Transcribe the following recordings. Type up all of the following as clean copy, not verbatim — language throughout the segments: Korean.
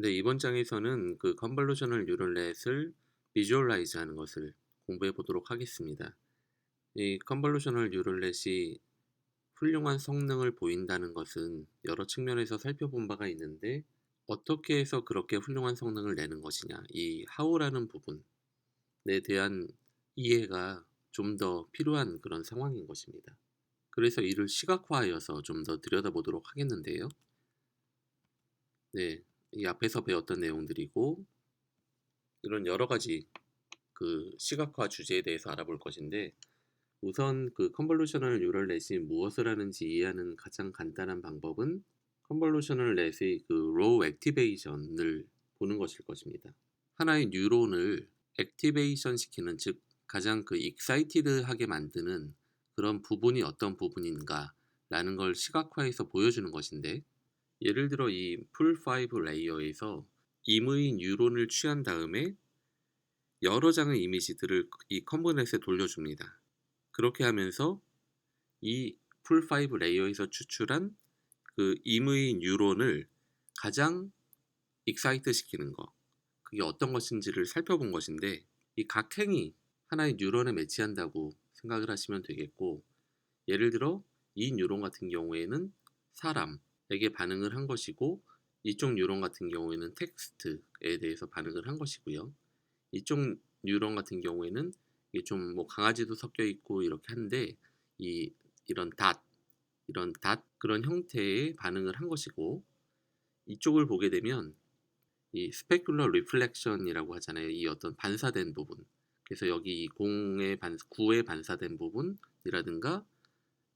네, 이번 장에서는 그 컨볼루셔널 뉴럴넷을 비주얼라이즈 하는 것을 공부해 보도록 하겠습니다. 이 컨볼루셔널 뉴럴넷이 훌륭한 성능을 보인다는 것은 여러 측면에서 살펴본 바가 있는데, 어떻게 해서 그렇게 훌륭한 성능을 내는 것이냐, 이 how라는 부분에 대한 이해가 좀 더 필요한 그런 상황인 것입니다. 그래서 이를 시각화하여서 좀 더 들여다보도록 하겠는데요. 네, 이 앞에서 배웠던 내용들이고 이런 여러 가지 그 시각화 주제에 대해서 알아볼 것인데, 우선 그 컨볼루셔널 뉴럴 넷이 무엇을 하는지 이해하는 가장 간단한 방법은 컨볼루셔널 넷의 그 로우 액티베이션을 보는 것일 것입니다. 하나의 뉴런을 액티베이션 시키는, 즉 가장 그 익사이티드하게 만드는 그런 부분이 어떤 부분인가 라는 걸 시각화해서 보여주는 것인데, 예를 들어 이 풀5 레이어에서 임의 뉴런을 취한 다음에 여러 장의 이미지들을 이 컨버넷에 돌려줍니다. 그렇게 하면서 이 풀5 레이어에서 추출한 그 임의 뉴런을 가장 익사이트 시키는 거, 그게 어떤 것인지를 살펴본 것인데, 이 각 행이 하나의 뉴런에 매치한다고 생각을 하시면 되겠고, 예를 들어 이 뉴런 같은 경우에는 사람에게 반응을 한 것이고, 이쪽 뉴런 같은 경우에는 텍스트에 대해서 반응을 한 것이고요. 이쪽 뉴런 같은 경우에는 이게 좀 뭐 강아지도 섞여 있고 이렇게 한데, 이 이런 닷 그런 형태의 반응을 한 것이고, 이쪽을 보게 되면 이 스페큘러 리플렉션이라고 하잖아요. 이 어떤 반사된 부분. 그래서 여기 이 구에 반사된 부분이라든가,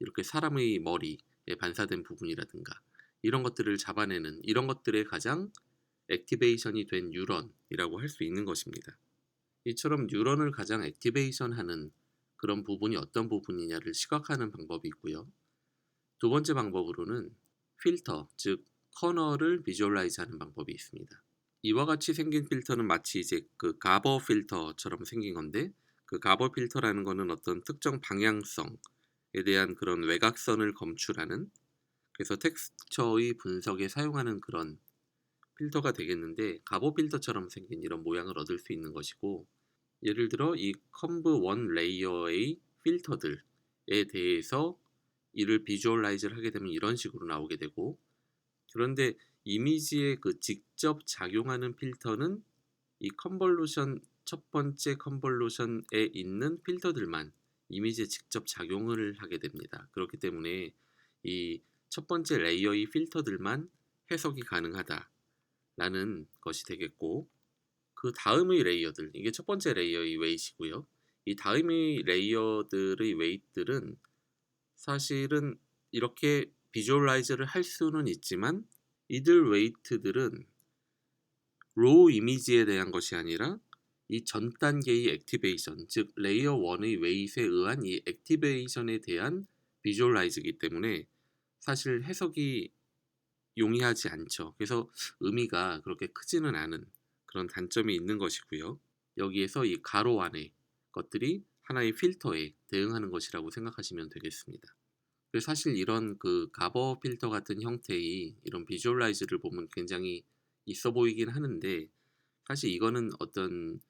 이렇게 사람의 머리에 반사된 부분이라든가, 이런 것들을 잡아내는, 이런 것들의 가장 액티베이션이 된 뉴런이라고 할 수 있는 것입니다. 이처럼 뉴런을 가장 액티베이션하는 그런 부분이 어떤 부분이냐를 시각화하는 방법이 있고요. 두 번째 방법으로는 필터, 즉 커널을 비주얼라이즈 하는 방법이 있습니다. 이와 같이 생긴 필터는 마치 이제 그 가버 필터처럼 생긴 건데, 그 가버 필터라는 거는 어떤 특정 방향성에 대한 그런 외곽선을 검출하는, 그래서 텍스처의 분석에 사용하는 그런 필터가 되겠는데, 가버 필터처럼 생긴 이런 모양을 얻을 수 있는 것이고, 예를 들어 이 컴브 원 레이어의 필터들에 대해서 이를 비주얼라이즈를 하게 되면 이런 식으로 나오게 되고, 그런데 이미지에 그 직접 작용하는 필터는 이 컨볼루션, 첫 번째 컨볼루션에 있는 필터들만 이미지에 직접 작용을 하게 됩니다. 그렇기 때문에 이 첫 번째 레이어의 필터들만 해석이 가능하다라는 것이 되겠고, 그 다음의 레이어들, 이게 첫 번째 레이어의 웨이트이고요. 이 다음의 레이어들의 웨이트들은 사실은 이렇게 비주얼라이즈를 할 수는 있지만, 이들 웨이트들은 로우 이미지에 대한 것이 아니라 이 전 단계의 액티베이션, 즉 레이어 1의 웨이트에 의한 이 액티베이션에 대한 비주얼라이즈이기 때문에 사실 해석이 용이하지 않죠. 그래서 의미가 그렇게 크지는 않은 그런 단점이 있는 것이고요. 여기에서 이 가로 안의 것들이 하나의 필터에 대응하는 것이라고 생각하시면 되겠습니다. 그래서 사실 이런 그 가버 필터 같은 형태의 이런 비주얼라이즈를 보면 굉장히 있어 보이긴 하는데, 사실 이거는 어떤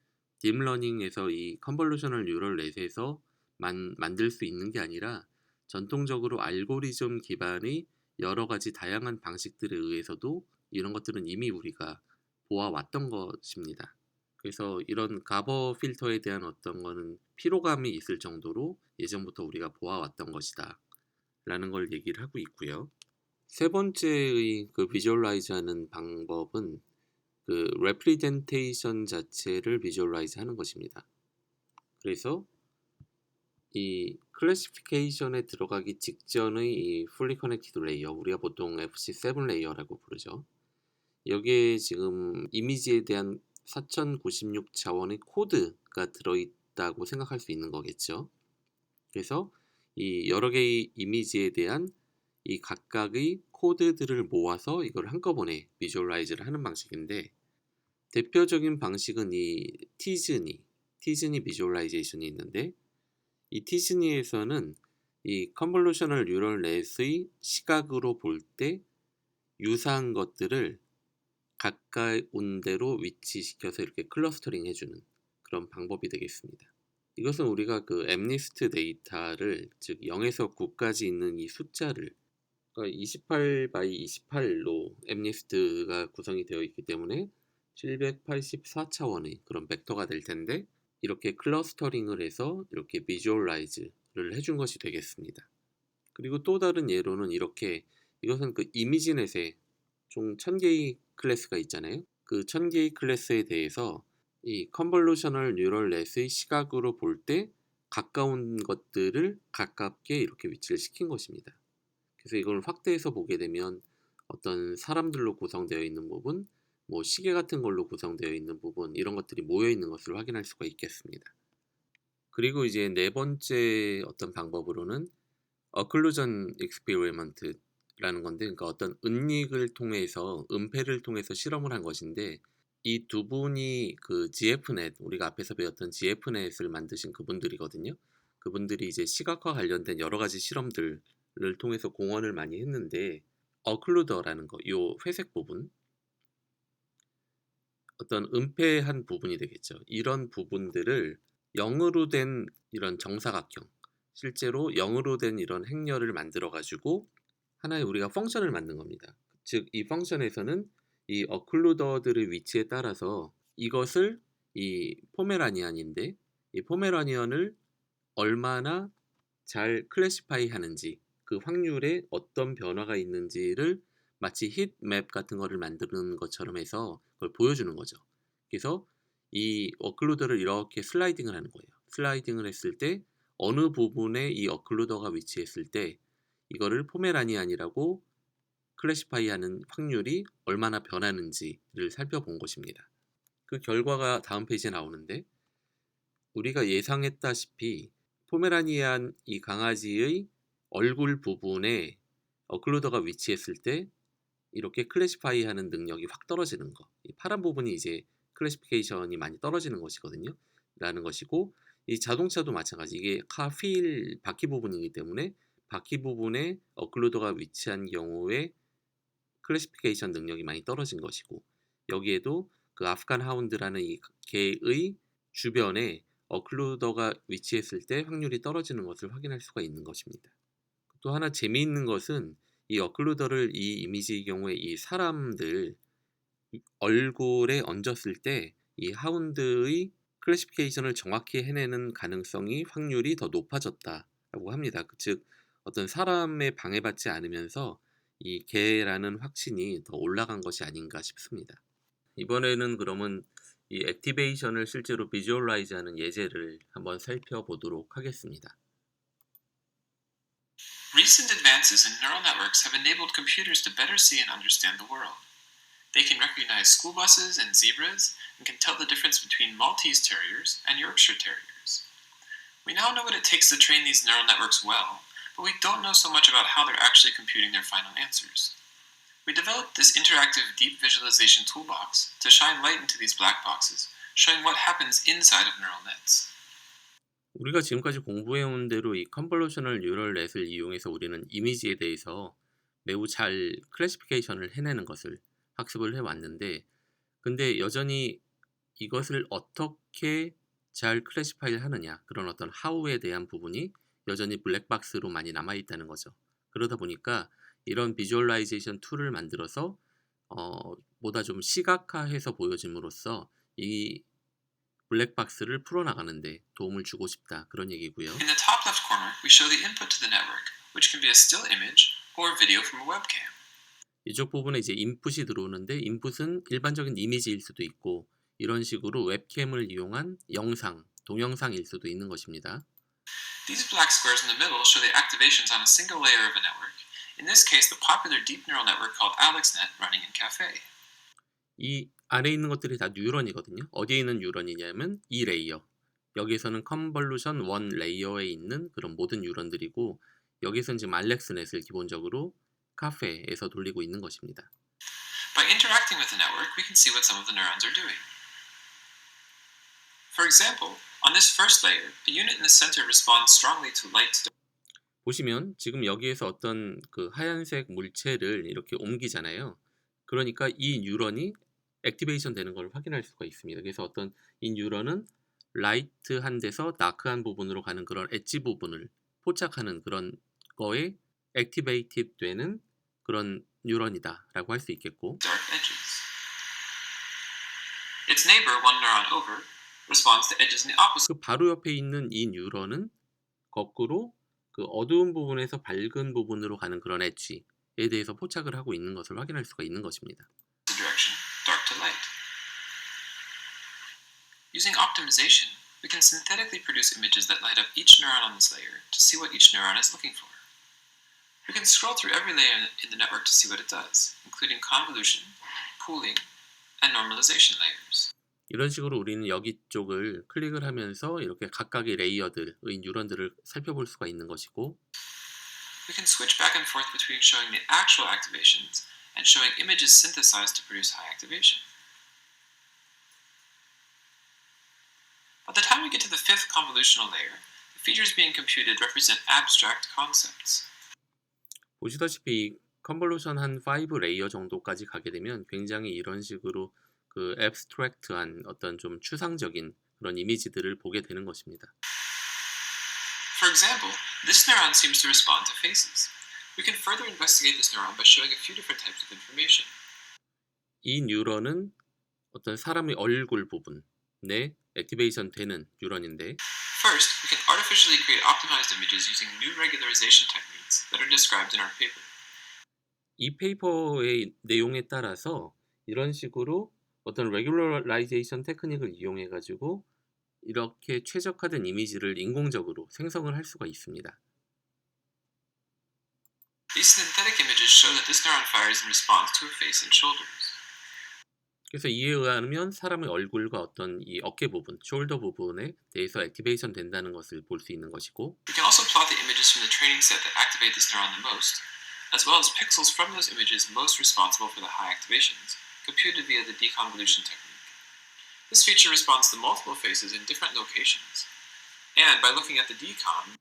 딥러닝에서 이 컨볼루셔널 뉴럴 넷에서 만들 수 있는 게 아니라, 전통적으로 알고리즘 기반의 여러 가지 다양한 방식들에 의해서도 이런 것들은 이미 우리가 보아왔던 것입니다. 그래서 이런 가버 필터에 대한 어떤 거는 피로감이 있을 정도로 예전부터 우리가 보아왔던 것이다 라는 걸 얘기를 하고 있고요. 세 번째의 그 비주얼라이즈 하는 방법은 그 레프리젠테이션 자체를 비주얼라이즈 하는 것입니다. 그래서 이 클래시피케이션에 들어가기 직전의 이 풀리 커넥티드 레이어, 우리가 보통 FC7 레이어라고 부르죠. 여기에 지금 이미지에 대한 4096 자원의 코드가 들어있다고 생각할 수 있는 거겠죠. 그래서 이 여러 개의 이미지에 대한 이 각각의 코드들을 모아서 이걸 한꺼번에 비주얼라이즈를 하는 방식인데, 대표적인 방식은 이 티즈니 비주얼라이제이션이 있는데, 이 티즈니에서는 이 컨볼루셔널 뉴럴 넷의 시각으로 볼 때 유사한 것들을 가까운 데로 위치시켜서 이렇게 클러스터링 해주는 그런 방법이 되겠습니다. 이것은 우리가 그 엠리스트 데이터를, 즉 0에서 9까지 있는 이 숫자를, 그러니까 28 by 28로 엠리스트가 구성이 되어 있기 때문에 784차원의 그런 벡터가 될 텐데, 이렇게 클러스터링을 해서 이렇게 비주얼라이즈를 해준 것이 되겠습니다. 그리고 또 다른 예로는 이렇게, 이것은 그 이미지넷에 총 1000개의 클래스가 있잖아요. 그 1000개의 클래스에 대해서 이 컨볼루셔널 뉴럴 넷의 시각으로 볼 때 가까운 것들을 가깝게 이렇게 위치를 시킨 것입니다. 그래서 이걸 확대해서 보게 되면 어떤 사람들로 구성되어 있는 부분, 뭐 시계 같은 걸로 구성되어 있는 부분, 이런 것들이 모여 있는 것을 확인할 수가 있겠습니다. 그리고 이제 네 번째 어떤 방법으로는 어클루전 익스페리먼트라는 건데, 그러니까 어떤 은닉을 통해서, 은폐를 통해서 실험을 한 것인데, 이 두 분이 그 GFnet, 우리가 앞에서 배웠던 GFnet을 만드신 그분들이거든요. 그분들이 이제 시각화 관련된 여러 가지 실험들을 통해서 공헌을 많이 했는데, 어클루더라는 거, 요 회색 부분, 어떤 은폐한 부분이 되겠죠. 이런 부분들을 0으로 된 이런 정사각형, 실제로 0으로 된 이런 행렬을 만들어 가지고 하나의 우리가 펑션을 만든 겁니다. 즉 이 펑션에서는 이 어클루더들의 위치에 따라서 이것을, 이 포메라니안인데 이 포메라니언을 얼마나 잘 클래시파이 하는지, 그 확률에 어떤 변화가 있는지를 마치 hit맵 같은 거를 만드는 것처럼 해서 그걸 보여주는 거죠. 그래서 이 어클루더를 이렇게 슬라이딩을 하는 거예요. 슬라이딩을 했을 때 어느 부분에 이 어클루더가 위치했을 때 이거를 포메라니안이라고 클래시파이 하는 확률이 얼마나 변하는지를 살펴본 것입니다. 그 결과가 다음 페이지에 나오는데, 우리가 예상했다시피 포메라니안 이 강아지의 얼굴 부분에 어클루더가 위치했을 때 이렇게 클래시파이 하는 능력이 확 떨어지는 거, 이 파란 부분이 이제 클래시피케이션이 많이 떨어지는 것이거든요 라는 것이고, 이 자동차도 마찬가지, 이게 카휠 바퀴 부분이기 때문에 바퀴 부분에 어클루더가 위치한 경우에 클래시피케이션 능력이 많이 떨어진 것이고, 여기에도 그 아프간 하운드라는 이 개의 주변에 어클루더가 위치했을 때 확률이 떨어지는 것을 확인할 수가 있는 것입니다. 또 하나 재미있는 것은 이 어클루더를 이 이미지의 경우에 이 사람들 얼굴에 얹었을 때 이 하운드의 클래시피케이션을 정확히 해내는 가능성이, 확률이 더 높아졌다라고 합니다. 즉 어떤 사람에 방해받지 않으면서 이 개라는 확신이 더 올라간 것이 아닌가 싶습니다. 이번에는 그러면 이 액티베이션을 실제로 비주얼라이즈하는 예제를 한번 살펴보도록 하겠습니다. Recent advances in neural networks have enabled computers to better see and understand the world. They can recognize school buses and zebras and can tell the difference between Maltese terriers and Yorkshire terriers. We now know what it takes to train these neural networks well, but we don't know so much about how they're actually computing their final answers. We developed this interactive deep visualization toolbox to shine light into these black boxes, showing what happens inside of neural nets. 우리가 지금까지 공부해온 대로 이 컨볼루셔널 뉴럴 넷을 이용해서 우리는 이미지에 대해서 매우 잘 클래시피케이션을 해내는 것을 학습을 해왔는데, 근데 여전히 이것을 어떻게 잘 클래시파이를 하느냐, 그런 어떤 하우에 대한 부분이 여전히 블랙박스로 많이 남아있다는 거죠. 그러다 보니까 이런 비주얼라이제이션 툴을 만들어서 보다 좀 시각화해서 보여짐으로써 이 블랙박스를 풀어나가는데 도움을 주고 싶다, 그런 얘기고요. In the top left corner, we show the input to the network, which can be a still image or video from a webcam. 이쪽 부분에 이제 인풋이 들어오는데, 인풋은 일반적인 이미지일 수도 있고 이런 식으로 웹캠을 이용한 영상, 동영상일 수도 있는 것입니다. These black squares in the middle show the activations on a single layer of a network. In this case, the popular deep neural network called AlexNet running in Caffe. 이 안에 있는 것들이 다 뉴런이거든요. 어디에 있는 뉴런이냐면 이 레이어, 여기에서는 컨볼루션 1 레이어에 있는 그런 모든 뉴런들이고, 여기서는 지금 알렉스넷을 기본적으로 카페에서 돌리고 있는 것입니다. By interacting with the network, we can see what some of the neurons are doing. For example, on this first layer, the unit in the center responds strongly to light. 보시면 지금 여기에서 어떤 그 하얀색 물체를 이렇게 옮기잖아요. 그러니까 이 뉴런이 액티베이션 되는 걸 확인할 수가 있습니다. 그래서 어떤 이 뉴런은 라이트한 데서 다크한 부분으로 가는 그런 엣지 부분을 포착하는 그런 거에 액티베이티드 되는 그런 뉴런이다라고 할 수 있겠고, dark edges. Its neighbor, one neuron over, responds to edges in the opposite 그 바로 옆에 있는 이 뉴런은 거꾸로 그 어두운 부분에서 밝은 부분으로 가는 그런 엣지에 대해서 포착을 하고 있는 것을 확인할 수가 있는 것입니다. direction, dark to light. Using optimization, we can synthetically produce images that light up each neuron on this layer to see what each neuron is looking for. We can scroll through every layer in the network to see what it does, including convolution, pooling, and normalization layers. 이런 식으로 우리는 여기 쪽을 클릭을 하면서 이렇게 각각의 레이어들의 뉴런들을 살펴볼 수가 있는 것이고, We can switch back and forth between showing the actual activations and showing images synthesized to produce high activation. By the time we get to the fifth convolutional layer, the features being computed represent abstract concepts. 보시다시피 컨볼루션 한 5 레이어 정도까지 가게 되면 굉장히 이런 식으로 그 앱스트랙트한 어떤 좀 추상적인 그런 이미지들을 보게 되는 것입니다. For example, this neuron seems to respond to faces. We can further investigate this neuron by showing a few different types of information. 이 뉴런은 어떤 사람의 얼굴 부분에 액티베이션 되는 뉴런인데, First, we can artificially create optimized images using new regularization techniques that are described in our paper. 이 페이퍼의 내용에 따라서 이런 식으로 어떤 레귤러라이제이션 테크닉을 이용해 가지고 이렇게 최적화된 이미지를 인공적으로 생성을 할 수가 있습니다. These synthetic images show that this neuron fires in response to a face and shoulders. 그래서 이에 의하면 사람의 얼굴과 어떤 이 어깨 부분, 숄더 부분에 대해서 액티베이션 된다는 것을 볼 수 있는 것이고, We can also plot the images from the training set that activate this neuron the most, as well as pixels from those images most responsible for the high activations, computed via the deconvolution technique. This feature responds to multiple faces in different locations. And by looking at the decon,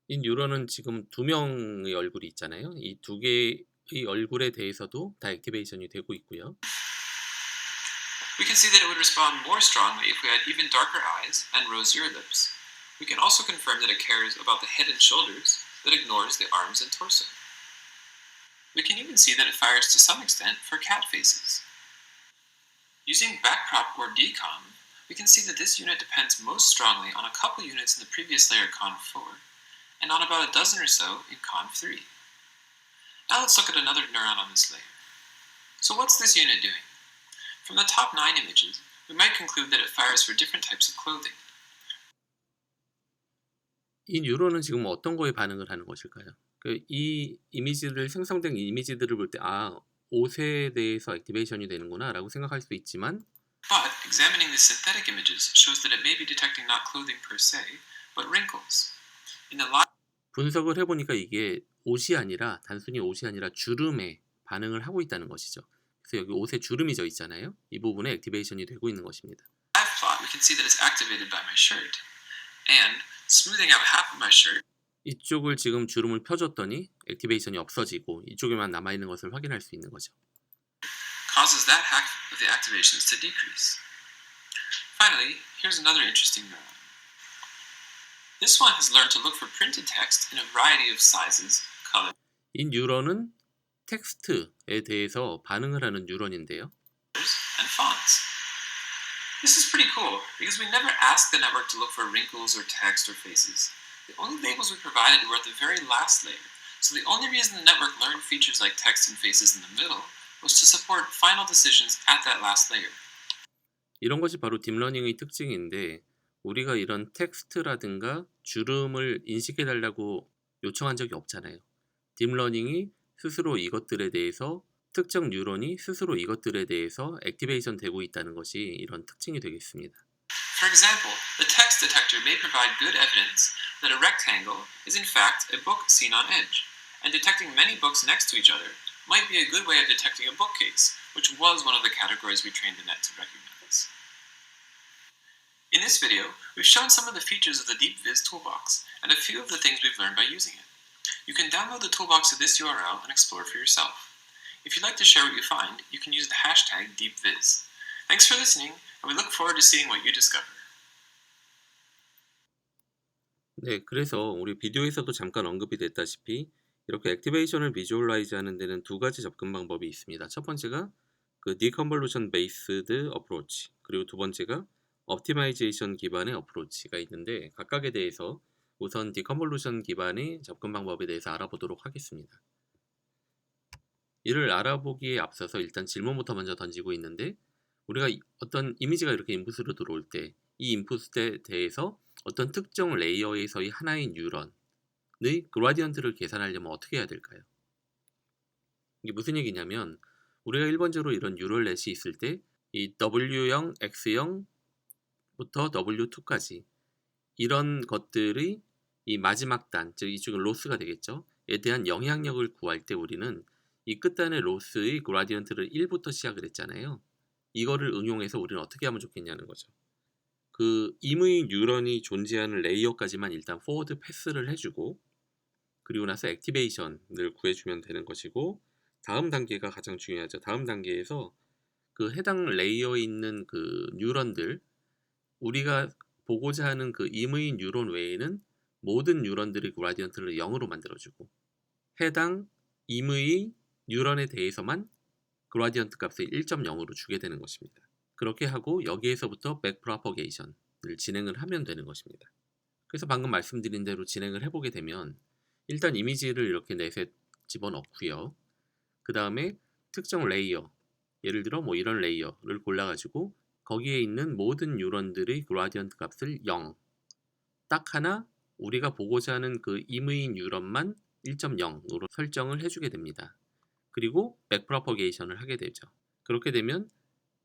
이 뉴런은 지금 2명의 얼굴이 있잖아요. 이 2개의 얼굴에 대해서도 다 액티베이션이 되고 있고요. we can see that it would respond more strongly if we had even darker eyes and rosier lips. We can also confirm that it cares about the head and shoulders, that ignores the arms and torso. We can even see that it fires to some extent for cat faces. Using backprop or decon, we can see that this unit depends most strongly on a couple units in the previous layer conv4, and on about a dozen or so in conv3. Now let's look at another neuron on this layer. So what's this unit doing? From the top 9 images, we might conclude that it fires for different types of clothing. 이 뉴런은 지금 어떤 거에 반응을 하는 것일까요? 이 이미지를 생성된 이미지들을 볼 때 옷에 대해서 액티베이션이 되는구나 라고 생각할 수 있지만, But examining the synthetic images shows that it may be detecting not clothing per se, but wrinkles. In the 분석을 해보니까 이게 옷이 아니라 단순히 옷이 아니라 주름에 반응을 하고 있다는 것이죠. 그래서 여기 옷에 주름이 져 있잖아요. 이 부분에 액티베이션이 되고 있는 것입니다. live plot, we can see that it's activated by my shirt. And smoothing out half of my shirt 이쪽을 지금 주름을 펴줬더니 액티베이션이 없어지고 이쪽에만 남아있는 것을 확인할 수 있는 거죠. causes that half of the activations to decrease. Finally, here's another interesting neuron. This one has learned to look for printed text in a variety of sizes, colors, 이 뉴런은 텍스트에 대해서 반응을 하는 뉴런인데요. and fonts. This is pretty cool because we never asked the network to look for wrinkles or text or faces. The only labels we provided were at the very last layer, so the only reason the network learned features like text and faces in the middle was to support final decisions at that last layer. 이런 것이 바로 딥러닝의 특징인데, 우리가 이런 텍스트라든가 주름을 인식해달라고 요청한 적이 없잖아요. 딥러닝이 스스로 이것들에 대해서, 특정 뉴런이 스스로 이것들에 대해서 액티베이션 되고 있다는 것이 이런 특징이 되겠습니다. For example, the text detector may provide good evidence that a rectangle is in fact a book seen on edge, and detecting many books next to each other might be a good way of detecting a bookcase, which was one of the categories we trained the net to recognize. In this video, we've shown some of the features of the DeepViz toolbox and a few of the things we've learned by using it. You can download the toolbox to this URL and explore for yourself. If you'd like to share what you find, you can use the hashtag DeepViz. Thanks for listening, and we look forward to seeing what you discover. 네, 그래서 우리 비디오에서도 잠깐 언급이 됐다시피 이렇게 액티베이션을 비주얼라이즈 하는 데는 두 가지 접근 방법이 있습니다. 첫 번째가 그 디컨볼루션 베이스드 어프로치, 그리고 두 번째가 옵티마이제이션 기반의 어프로치가 있는데 각각에 대해서 우선 디컨볼루션 기반의 접근 방법에 대해서 알아보도록 하겠습니다. 이를 알아보기에 앞서서 일단 질문부터 먼저 던지고 있는데 우리가 어떤 이미지가 이렇게 인풋으로 들어올 때 이 인풋에 대해서 어떤 특정 레이어에서의 하나의 뉴런의 그라디언트를 계산하려면 어떻게 해야 될까요? 이게 무슨 얘기냐면 우리가 일반적으로 이런 뉴럴넷이 있을 때 이 W0, X0부터 W2까지 이런 것들의 이 마지막 단, 즉 이쪽은 로스가 되겠죠. 에 대한 영향력을 구할 때 우리는 이 끝단의 로스의 그라디언트를 1부터 시작을 했잖아요. 이거를 응용해서 우리는 어떻게 하면 좋겠냐는 거죠. 그 임의 뉴런이 존재하는 레이어까지만 일단 포워드 패스를 해주고 그리고 나서 액티베이션을 구해주면 되는 것이고 다음 단계가 가장 중요하죠. 다음 단계에서 그 해당 레이어에 있는 그 뉴런들 우리가 보고자 하는 그 임의 뉴런 외에는 모든 뉴런들의 그라디언트를 0으로 만들어주고 해당 임의 뉴런에 대해서만 그라디언트 값을 1.0으로 주게 되는 것입니다. 그렇게 하고 여기에서부터 백프로퍼게이션을 진행을 하면 되는 것입니다. 그래서 방금 말씀드린 대로 진행을 해보게 되면 일단 이미지를 이렇게 넷에 집어넣고요. 그 다음에 특정 레이어, 예를 들어 뭐 이런 레이어를 골라가지고 거기에 있는 모든 뉴런들의 그라디언트 값을 0, 딱 하나 우리가 보고자 하는 그 임의 뉴런만 1.0으로 설정을 해주게 됩니다. 그리고 백프로퍼게이션을 하게 되죠. 그렇게 되면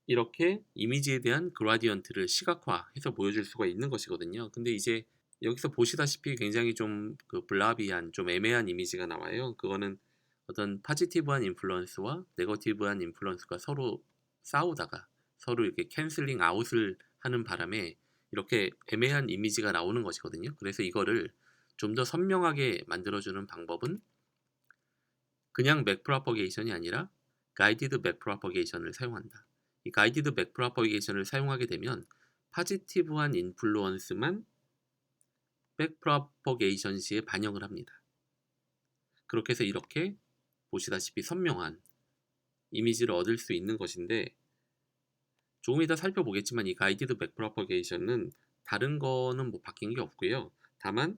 이렇게 이미지에 대한 그라디언트를 시각화해서 보여줄 수가 있는 것이거든요. 근데 이제 여기서 보시다시피 굉장히 좀 그 블라비한, 좀 애매한 이미지가 나와요. 그거는 어떤 파지티브한 인플루언스와 네거티브한 인플루언스가 서로 싸우다가 서로 이렇게 캔슬링 아웃을 하는 바람에 이렇게 애매한 이미지가 나오는 것이거든요. 그래서 이거를 좀 더 선명하게 만들어주는 방법은 그냥 백프로퍼게이션이 아니라 가이디드 백프로퍼게이션을 사용한다. 이 가이디드 백프로퍼게이션을 사용하게 되면 파지티브한 인플루언스만 백프로퍼게이션 시에 반영을 합니다. 그렇게 해서 이렇게 보시다시피 선명한 이미지를 얻을 수 있는 것인데 조금 이따 살펴보겠지만 이 가이디드 백프로퍼게이션은 다른 거는 뭐 바뀐 게 없고요. 다만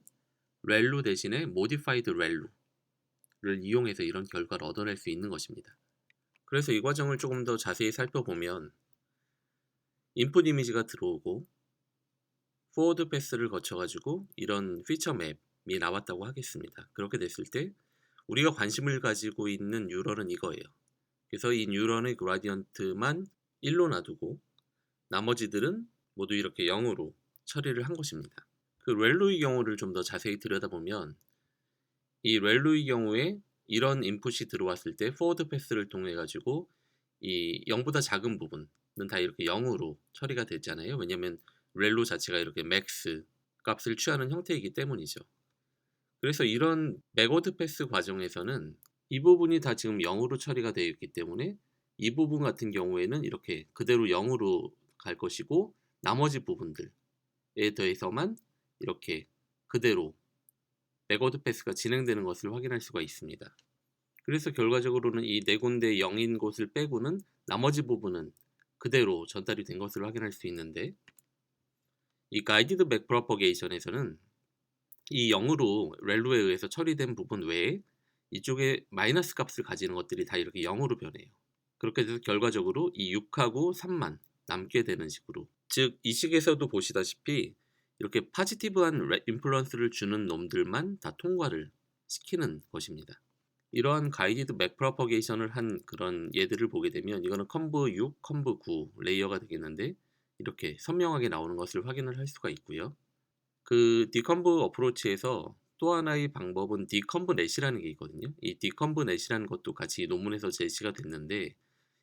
렐루 대신에 모디파이드 렐루를 이용해서 이런 결과를 얻어낼 수 있는 것입니다. 그래서 이 과정을 조금 더 자세히 살펴보면 인풋 이미지가 들어오고 포워드 패스를 거쳐가지고 이런 피처 맵이 나왔다고 하겠습니다. 그렇게 됐을 때 우리가 관심을 가지고 있는 뉴런은 이거예요. 그래서 이 뉴런의 그라디언트만 1로 놔두고 나머지들은 모두 이렇게 0으로 처리를 한 것입니다. 그 렐루의 경우를 좀 더 자세히 들여다보면 이 렐루의 경우에 이런 인풋이 들어왔을 때 포워드 패스를 통해 가지고 이 0보다 작은 부분은 다 이렇게 0으로 처리가 됐잖아요. 왜냐하면 렐루 자체가 이렇게 맥스 값을 취하는 형태이기 때문이죠. 그래서 이런 백워드 패스 과정에서는 이 부분이 다 지금 0으로 처리가 되어 있기 때문에 이 부분 같은 경우에는 이렇게 그대로 0으로 갈 것이고 나머지 부분들에 대해서만 이렇게 그대로 백워드 패스가 진행되는 것을 확인할 수가 있습니다. 그래서 결과적으로는 이 네 군데 0인 곳을 빼고는 나머지 부분은 그대로 전달이 된 것을 확인할 수 있는데 이 가이디드 백프로퍼게이션에서는 이 0으로 렐루에 의해서 처리된 부분 외에 이쪽에 마이너스 값을 가지는 것들이 다 이렇게 0으로 변해요. 그렇게 돼서 결과적으로 이 6하고 3만 남게 되는 식으로, 즉 이 식에서도 보시다시피 이렇게 파지티브한 인플루언스를 주는 놈들만 다 통과를 시키는 것입니다. 이러한 가이디드 백프로퍼게이션을 한 그런 예들을 보게 되면 이거는 컴브 6, 컴브 9 레이어가 되겠는데 이렇게 선명하게 나오는 것을 확인을 할 수가 있고요. 그 디컴브 어프로치에서 또 하나의 방법은 디컴브 넷이라는 게 있거든요. 이 디컴브 넷이라는 것도 같이 논문에서 제시가 됐는데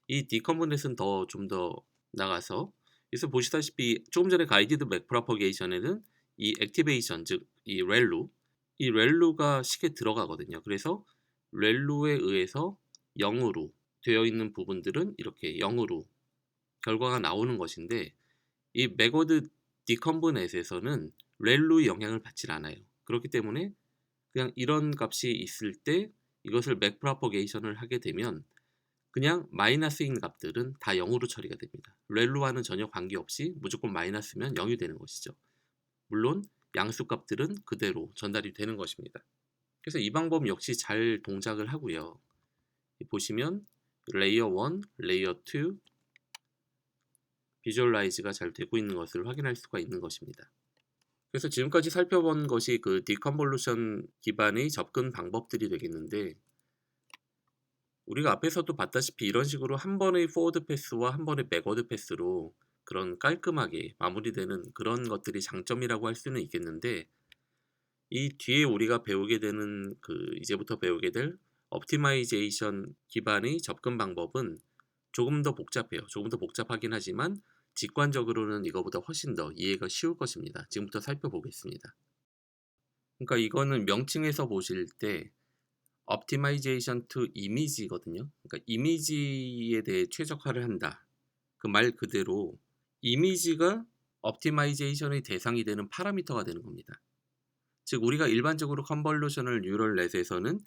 이 디컴브 넷은 좀 더 나가서 그래서 보시다시피 조금 전에 가이디드 백프로퍼게이션에는 이 액티베이션, 즉 이 렐루가 식에 들어가거든요. 그래서 렐루에 의해서 0으로 되어 있는 부분들은 이렇게 0으로 결과가 나오는 것인데, 이 맥워드 디컨브넷에서는 렐로 영향을 받질 않아요. 그렇기 때문에 그냥 이런 값이 있을 때 이것을 맥프로퍼게이션을 하게 되면 그냥 마이너스인 값들은 다 0으로 처리가 됩니다. 렐로와는 전혀 관계없이 무조건 마이너스면 0이 되는 것이죠. 물론 양수 값들은 그대로 전달이 되는 것입니다. 그래서 이 방법 역시 잘 동작을 하고요. 보시면 레이어 1, 레이어 2 비주얼라이즈가 잘 되고 있는 것을 확인할 수가 있는 것입니다. 그래서 지금까지 살펴본 것이 그 디컨볼루션 기반의 접근 방법들이 되겠는데, 우리가 앞에서도 봤다시피 이런 식으로 한 번의 포워드 패스와 한 번의 백워드 패스로 그런 깔끔하게 마무리되는 그런 것들이 장점이라고 할 수는 있겠는데, 이 뒤에 우리가 배우게 되는 이제부터 배우게 될 옵티마이제이션 기반의 접근 방법은 조금 더 복잡해요. 조금 더 복잡하긴 하지만 직관적으로는 이거보다 훨씬 더 이해가 쉬울 것입니다. 지금부터 살펴보겠습니다. 그러니까 이거는 명칭에서 보실 때 Optimization to Image거든요. 그러니까 이미지에 대해 최적화를 한다. 그 말 그대로 이미지가 옵티마이제이션의 대상이 되는 파라미터가 되는 겁니다. 즉 우리가 일반적으로 컨볼루셔널 뉴럴 넷에서는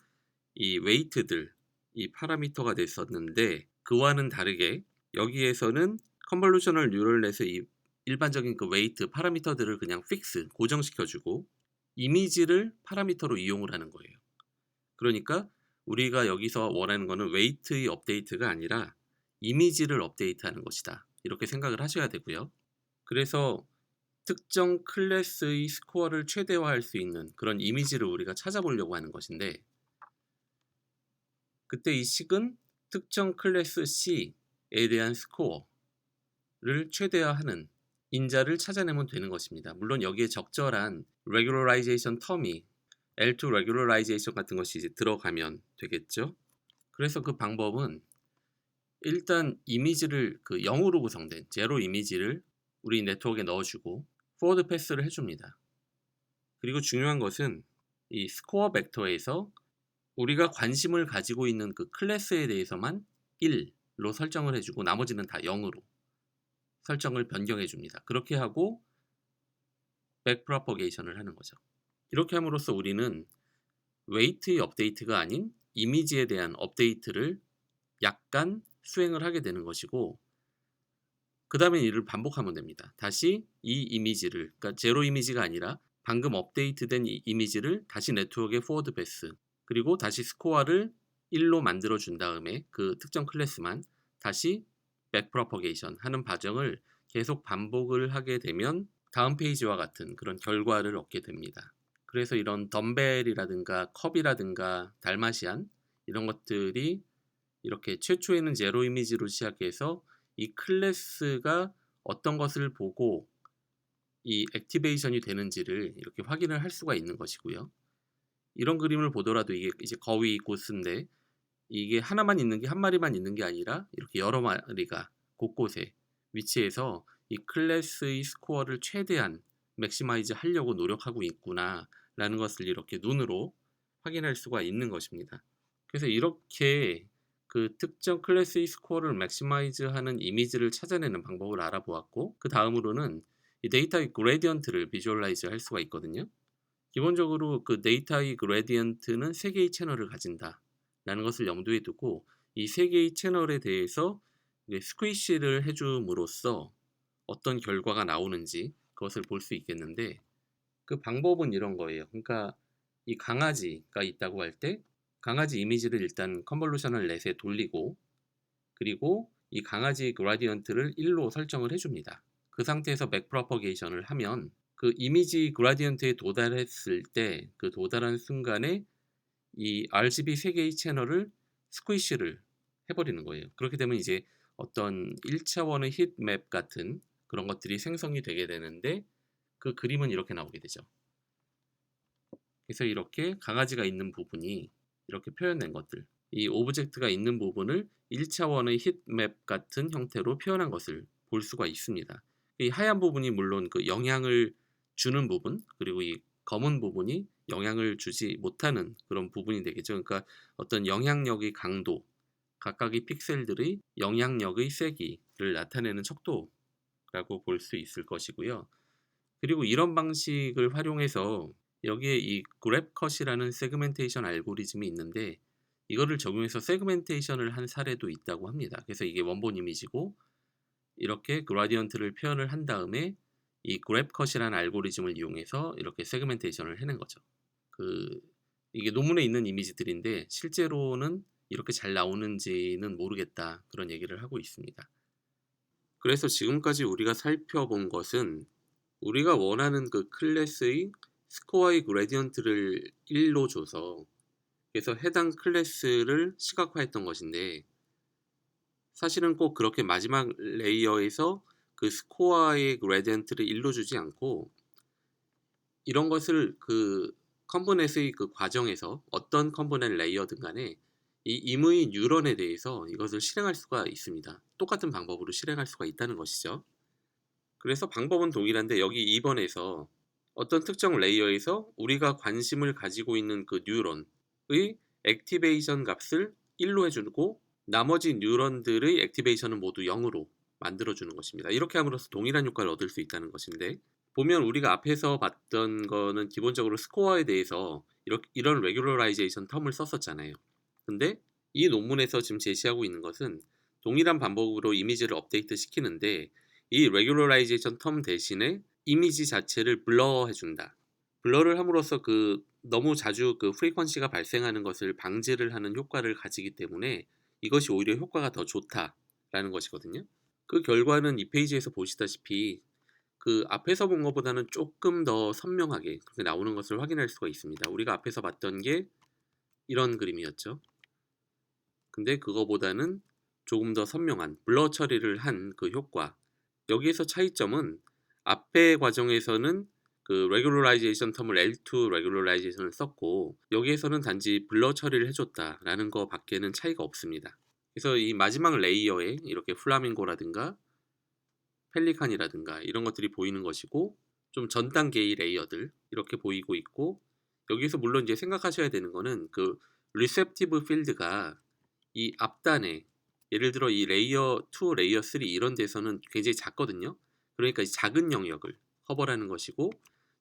이 웨이트들, 이 파라미터가 됐었는데, 그와는 다르게 여기에서는 컨볼루셔널 뉴럴 넷의 이 일반적인 그 웨이트 파라미터들을 그냥 픽스 고정시켜주고 이미지를 파라미터로 이용을 하는 거예요. 그러니까 우리가 여기서 원하는 거는 웨이트의 업데이트가 아니라 이미지를 업데이트하는 것이다, 이렇게 생각을 하셔야 되고요. 그래서 특정 클래스의 스코어를 최대화할 수 있는 그런 이미지를 우리가 찾아보려고 하는 것인데, 그때 이 식은 특정 클래스 C에 대한 스코어를 최대화하는 인자를 찾아내면 되는 것입니다. 물론 여기에 적절한 regularization 텀이 L2 regularization 같은 것이 이제 들어가면 되겠죠. 그래서 그 방법은 일단 이미지를 0으로 구성된 제로 이미지를 우리 네트워크에 넣어주고 포워드 패스를 해줍니다. 그리고 중요한 것은 이 스코어 벡터에서 우리가 관심을 가지고 있는 그 클래스에 대해서만 1로 설정을 해주고 나머지는 다 0으로 설정을 변경해 줍니다. 그렇게 하고 백프로퍼게이션을 하는 거죠. 이렇게 함으로써 우리는 웨이트의 업데이트가 아닌 이미지에 대한 업데이트를 약간 수행을 하게 되는 것이고, 그 다음에 이를 반복하면 됩니다. 다시 이 이미지를, 그러니까 제로 이미지가 아니라 방금 업데이트된 이 이미지를 다시 네트워크에 포워드 패스, 그리고 다시 스코어를 1로 만들어 준 다음에 그 특정 클래스만 다시 백프로퍼게이션 하는 과정을 계속 반복을 하게 되면 다음 페이지와 같은 그런 결과를 얻게 됩니다. 그래서 이런 덤벨이라든가 컵이라든가 달마시안 이런 것들이 이렇게 최초에는 제로 이미지로 시작해서 이 클래스가 어떤 것을 보고 이 액티베이션이 되는지를 이렇게 확인을 할 수가 있는 것이고요. 이런 그림을 보더라도 이게 이제 거위 고스인데, 이게 하나만 있는 게 한 마리만 있는 게 아니라 이렇게 여러 마리가 곳곳에 위치해서 이 클래스의 스코어를 최대한 맥시마이즈 하려고 노력하고 있구나 라는 것을 이렇게 눈으로 확인할 수가 있는 것입니다. 그래서 이렇게 그 특정 클래스의 스코어를 맥시마이즈 하는 이미지를 찾아내는 방법을 알아보았고, 그 다음으로는 이 데이터의 그레디언트를 비주얼라이즈 할 수가 있거든요. 기본적으로 그 데이터의 그레디언트는 3개의 채널을 가진다 라는 것을 염두에 두고 이 3개의 채널에 대해서 스퀴시를 해줌으로써 어떤 결과가 나오는지 그것을 볼 수 있겠는데, 그 방법은 이런 거예요. 그러니까 이 강아지가 있다고 할 때 강아지 이미지를 일단 컨볼루셔널 넷에 돌리고, 그리고 이 강아지 그라디언트를 1로 설정을 해줍니다. 그 상태에서 맥프로퍼게이션을 하면 그 이미지 그라디언트에 도달했을 때 그 도달한 순간에 이 RGB 3개의 채널을 스퀴시를 해버리는 거예요. 그렇게 되면 이제 어떤 1차원의 히트맵 같은 그런 것들이 생성이 되게 되는데, 그 그림은 이렇게 나오게 되죠. 그래서 이렇게 강아지가 있는 부분이 이렇게 표현된 것들, 이 오브젝트가 있는 부분을 1차원의 히트맵 같은 형태로 표현한 것을 볼 수가 있습니다. 이 하얀 부분이 물론 그 영향을 주는 부분, 그리고 이 검은 부분이 영향을 주지 못하는 그런 부분이 되겠죠. 그러니까 어떤 영향력의 강도, 각각의 픽셀들의 영향력의 세기를 나타내는 척도라고 볼 수 있을 것이고요. 그리고 이런 방식을 활용해서 여기에 이 그랩컷이라는 세그멘테이션 알고리즘이 있는데 이거를 적용해서 세그멘테이션을 한 사례도 있다고 합니다. 그래서 이게 원본 이미지고 이렇게 그라디언트를 표현을 한 다음에 이 그랩컷이라는 알고리즘을 이용해서 이렇게 세그멘테이션을 해낸 거죠. 이게 논문에 있는 이미지들인데 실제로는 이렇게 잘 나오는지는 모르겠다 그런 얘기를 하고 있습니다. 그래서 지금까지 우리가 살펴본 것은 우리가 원하는 그 클래스의 스코어의 그레디언트를 1로 줘서 그래서 해당 클래스를 시각화했던 것인데 사실은 꼭 그렇게 마지막 레이어에서 그 스코어의 그레디언트를 1로 주지 않고 이런 것을 그 컴포넷의 그 과정에서 어떤 컴포넷 레이어든 간에 이 임의 뉴런에 대해서 이것을 실행할 수가 있습니다. 똑같은 방법으로 실행할 수가 있다는 것이죠. 그래서 방법은 동일한데 여기 2번에서 어떤 특정 레이어에서 우리가 관심을 가지고 있는 그 뉴런의 액티베이션 값을 1로 해주고 나머지 뉴런들의 액티베이션은 모두 0으로 만들어주는 것입니다. 이렇게 함으로써 동일한 효과를 얻을 수 있다는 것인데 보면 우리가 앞에서 봤던 거는 기본적으로 스코어에 대해서 이런 레귤러라이제이션 텀을 썼었잖아요. 근데 이 논문에서 지금 제시하고 있는 것은 동일한 방법으로 이미지를 업데이트 시키는데 이 레귤러라이제이션 텀 대신에 이미지 자체를 블러 해준다. 블러를 함으로써 너무 자주 그 프리퀀시가 발생하는 것을 방지를 하는 효과를 가지기 때문에 이것이 오히려 효과가 더 좋다라는 것이거든요. 그 결과는 이 페이지에서 보시다시피 그 앞에서 본 것보다는 조금 더 선명하게 그렇게 나오는 것을 확인할 수가 있습니다. 우리가 앞에서 봤던 게 이런 그림이었죠. 근데 그거보다는 조금 더 선명한 블러 처리를 한 그 효과. 여기에서 차이점은 앞의 과정에서는 그 regularization 텀을 L2 regularization 을 썼고 여기에서는 단지 블러 처리를 해줬다라는 거 밖에는 차이가 없습니다. 그래서 이 마지막 레이어에 이렇게 플라밍고라든가 펠리칸이라든가 이런 것들이 보이는 것이고 좀 전 단계의 레이어들 이렇게 보이고 있고 여기서 물론 이제 생각하셔야 되는 거는 그 리셉티브 필드가 이 앞단에 예를 들어 이 레이어 2, 레이어 3 이런 데서는 굉장히 작거든요. 그러니까 이 작은 영역을 커버라는 것이고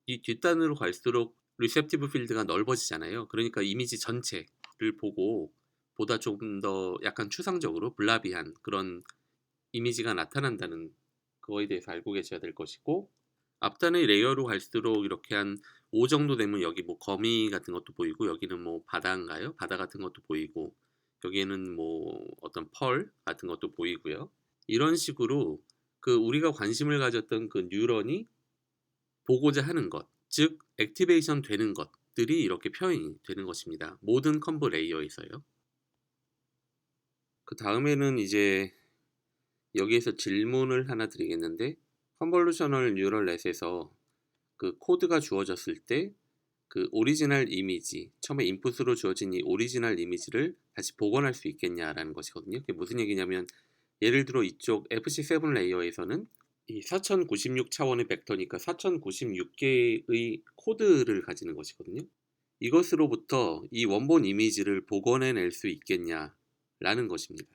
이 뒷단으로 갈수록 리셉티브 필드가 넓어지잖아요. 그러니까 이미지 전체를 보고 보다 조금 더 약간 추상적으로 블라비한 그런 이미지가 나타난다는 그거에 대해서 알고 계셔야 될 것이고 앞단의 레이어로 갈수록 이렇게 한 5 정도 되면 여기 뭐 거미 같은 것도 보이고 여기는 뭐 바다인가요? 바다 같은 것도 보이고 여기에는 뭐 어떤 펄 같은 것도 보이고요. 이런 식으로 그 우리가 관심을 가졌던 그 뉴런이 보고자 하는 것, 즉 액티베이션 되는 것들이 이렇게 표현이 되는 것입니다. 모든 컴보 레이어에서요. 그 다음에는 이제 여기에서 질문을 하나 드리겠는데 컨볼루셔널 뉴럴 넷에서 그 코드가 주어졌을 때 그 오리지널 이미지 처음에 인풋으로 주어진 이 오리지널 이미지를 다시 복원할 수 있겠냐라는 것이거든요. 그게 무슨 얘기냐면 예를 들어 이쪽 FC7 레이어에서는 이 4096 차원의 벡터니까 4096개의 코드를 가지는 것이거든요. 이것으로부터 이 원본 이미지를 복원해낼 수 있겠냐라는 것입니다.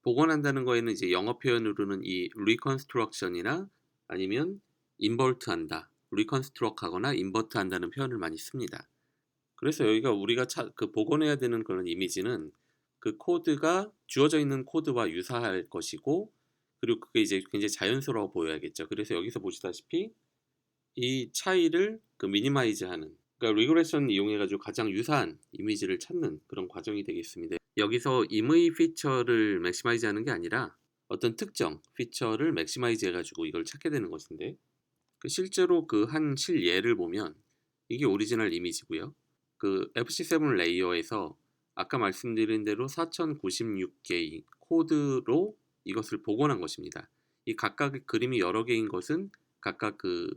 복원한다는 거에는 이제 영어 표현으로는 이 reconstruction이나 아니면 invert한다, reconstruct 하거나 invert 한다는 표현을 많이 씁니다. 그래서 여기가 우리가 그 복원해야 되는 그런 이미지는 그 코드가 주어져 있는 코드와 유사할 것이고 그리고 그게 이제 굉장히 자연스러워 보여야겠죠. 그래서 여기서 보시다시피 이 차이를 그 미니마이즈하는 그러니까 리그레션 이용해가지고 가장 유사한 이미지를 찾는 그런 과정이 되겠습니다. 여기서 임의 피처를 맥시마이즈 하는 게 아니라 어떤 특정 피처를 맥시마이즈 해가지고 이걸 찾게 되는 것인데 실제로 그 한 실예를 보면 이게 오리지널 이미지고요. 그 FC7 레이어에서 아까 말씀드린 대로 4096개의 코드로 이것을 복원한 것입니다. 이 각각의 그림이 여러 개인 것은 각각 그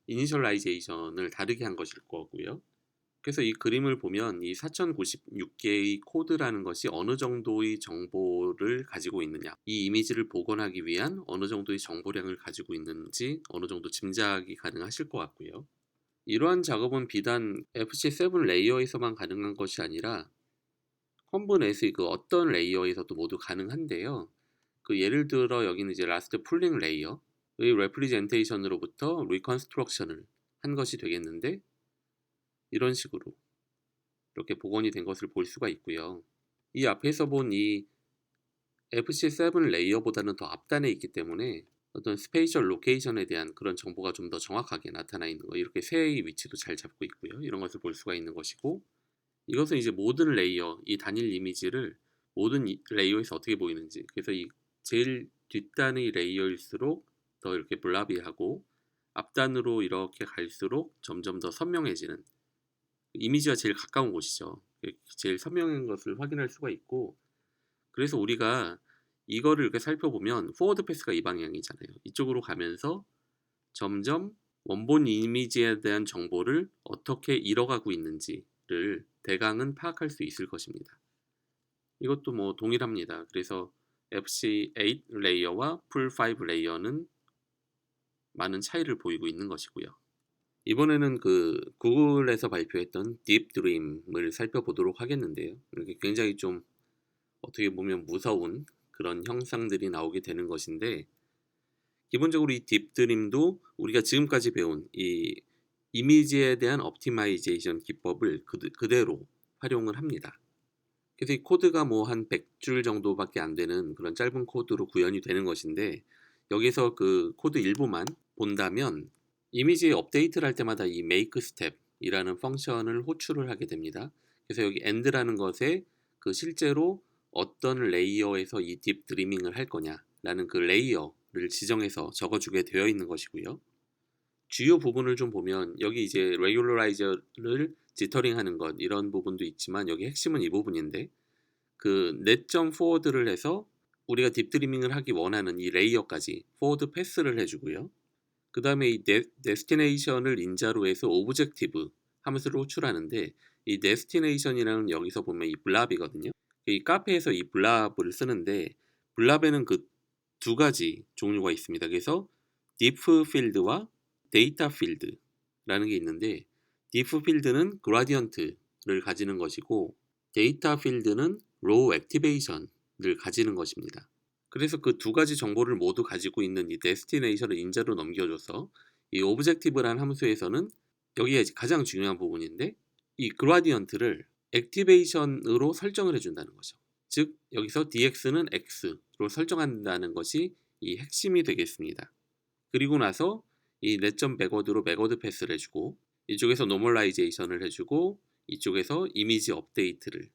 이니셜라이제이션을 다르게 한 것일 거고요. 그래서 이 그림을 보면 이 4096개의 코드라는 것이 어느 정도의 정보를 가지고 있느냐, 이 이미지를 복원하기 위한 어느 정도의 정보량을 가지고 있는지 어느 정도 짐작이 가능하실 것 같고요. 이러한 작업은 비단 FC7 레이어에서만 가능한 것이 아니라 컴브넷이 그 어떤 레이어에서도 모두 가능한데요. 그 예를 들어 여기는 이제 라스트 풀링 레이어의 레프리젠테이션으로부터 리컨스트럭션을 한 것이 되겠는데, 이런 식으로 이렇게 복원이 된 것을 볼 수가 있고요. 이 앞에서 본 이 FC7 레이어보다는 더 앞단에 있기 때문에 어떤 스페이셜 로케이션에 대한 그런 정보가 좀 더 정확하게 나타나 있는 거, 이렇게 새의 위치도 잘 잡고 있고요. 이런 것을 볼 수가 있는 것이고, 이것은 이제 모든 레이어, 이 단일 이미지를 모든 레이어에서 어떻게 보이는지, 그래서 이 제일 뒷단의 레이어일수록 더 이렇게 블라비하고 앞단으로 이렇게 갈수록 점점 더 선명해지는, 이미지와 제일 가까운 곳이죠. 제일 선명한 것을 확인할 수가 있고, 그래서 우리가 이거를 이렇게 살펴보면 포워드 패스가 이 방향이잖아요. 이쪽으로 가면서 점점 원본 이미지에 대한 정보를 어떻게 잃어가고 있는지를 대강은 파악할 수 있을 것입니다. 이것도 뭐 동일합니다. 그래서 FC8 레이어와 풀5 레이어는 많은 차이를 보이고 있는 것이고요. 이번에는 그 구글에서 발표했던 딥드림을 살펴보도록 하겠는데요. 이렇게 굉장히 좀 어떻게 보면 무서운 그런 형상들이 나오게 되는 것인데, 기본적으로 이 딥드림도 우리가 지금까지 배운 이 이미지에 대한 옵티마이제이션 기법을 그대로 활용을 합니다. 그래서 이 코드가 뭐 한 100줄 정도밖에 안 되는 그런 짧은 코드로 구현이 되는 것인데, 여기서 그 코드 일부만 본다면 이미지 업데이트를 할 때마다 이 make step이라는 펑션을 호출을 하게 됩니다. 그래서 여기 end라는 것에 그 실제로 어떤 레이어에서 이 딥 드리밍을 할 거냐라는 그 레이어를 지정해서 적어주게 되어 있는 것이고요. 주요 부분을 좀 보면 여기 이제 레귤러라이저를 지터링하는 것, 이런 부분도 있지만 여기 핵심은 이 부분인데, 그 넷점 포워드를 해서 우리가 딥드리밍을 하기 원하는 이 레이어까지 포워드 패스를 해주고요. 그 다음에 이 데스티네이션을 인자로 해서 오브젝티브 함수를 호출하는데, 이 데스티네이션이라는 여기서 보면 이 블랍이거든요. 이 카페에서 이 블랍을 쓰는데, 블랍에는 그 두 가지 종류가 있습니다. 그래서 디프 필드와 데이터 필드라는 게 있는데, 디프 필드는 그라디언트를 가지는 것이고 데이터 필드는 로우 액티베이션을 가지는 것입니다. 그래서 그 두 가지 정보를 모두 가지고 있는 이 데스티네이션을 인자로 넘겨줘서 이 오브젝티브라는 함수에서는 여기가 이제 가장 중요한 부분인데, 이 그라디언트를 액티베이션으로 설정을 해준다는 거죠. 즉 여기서 dx는 x로 설정한다는 것이 이 핵심이 되겠습니다. 그리고 나서 이 넷점 백워드로 백워드 패스를 해주고, 이쪽에서 노멀라이제이션을 해주고, 이쪽에서 이미지 업데이트를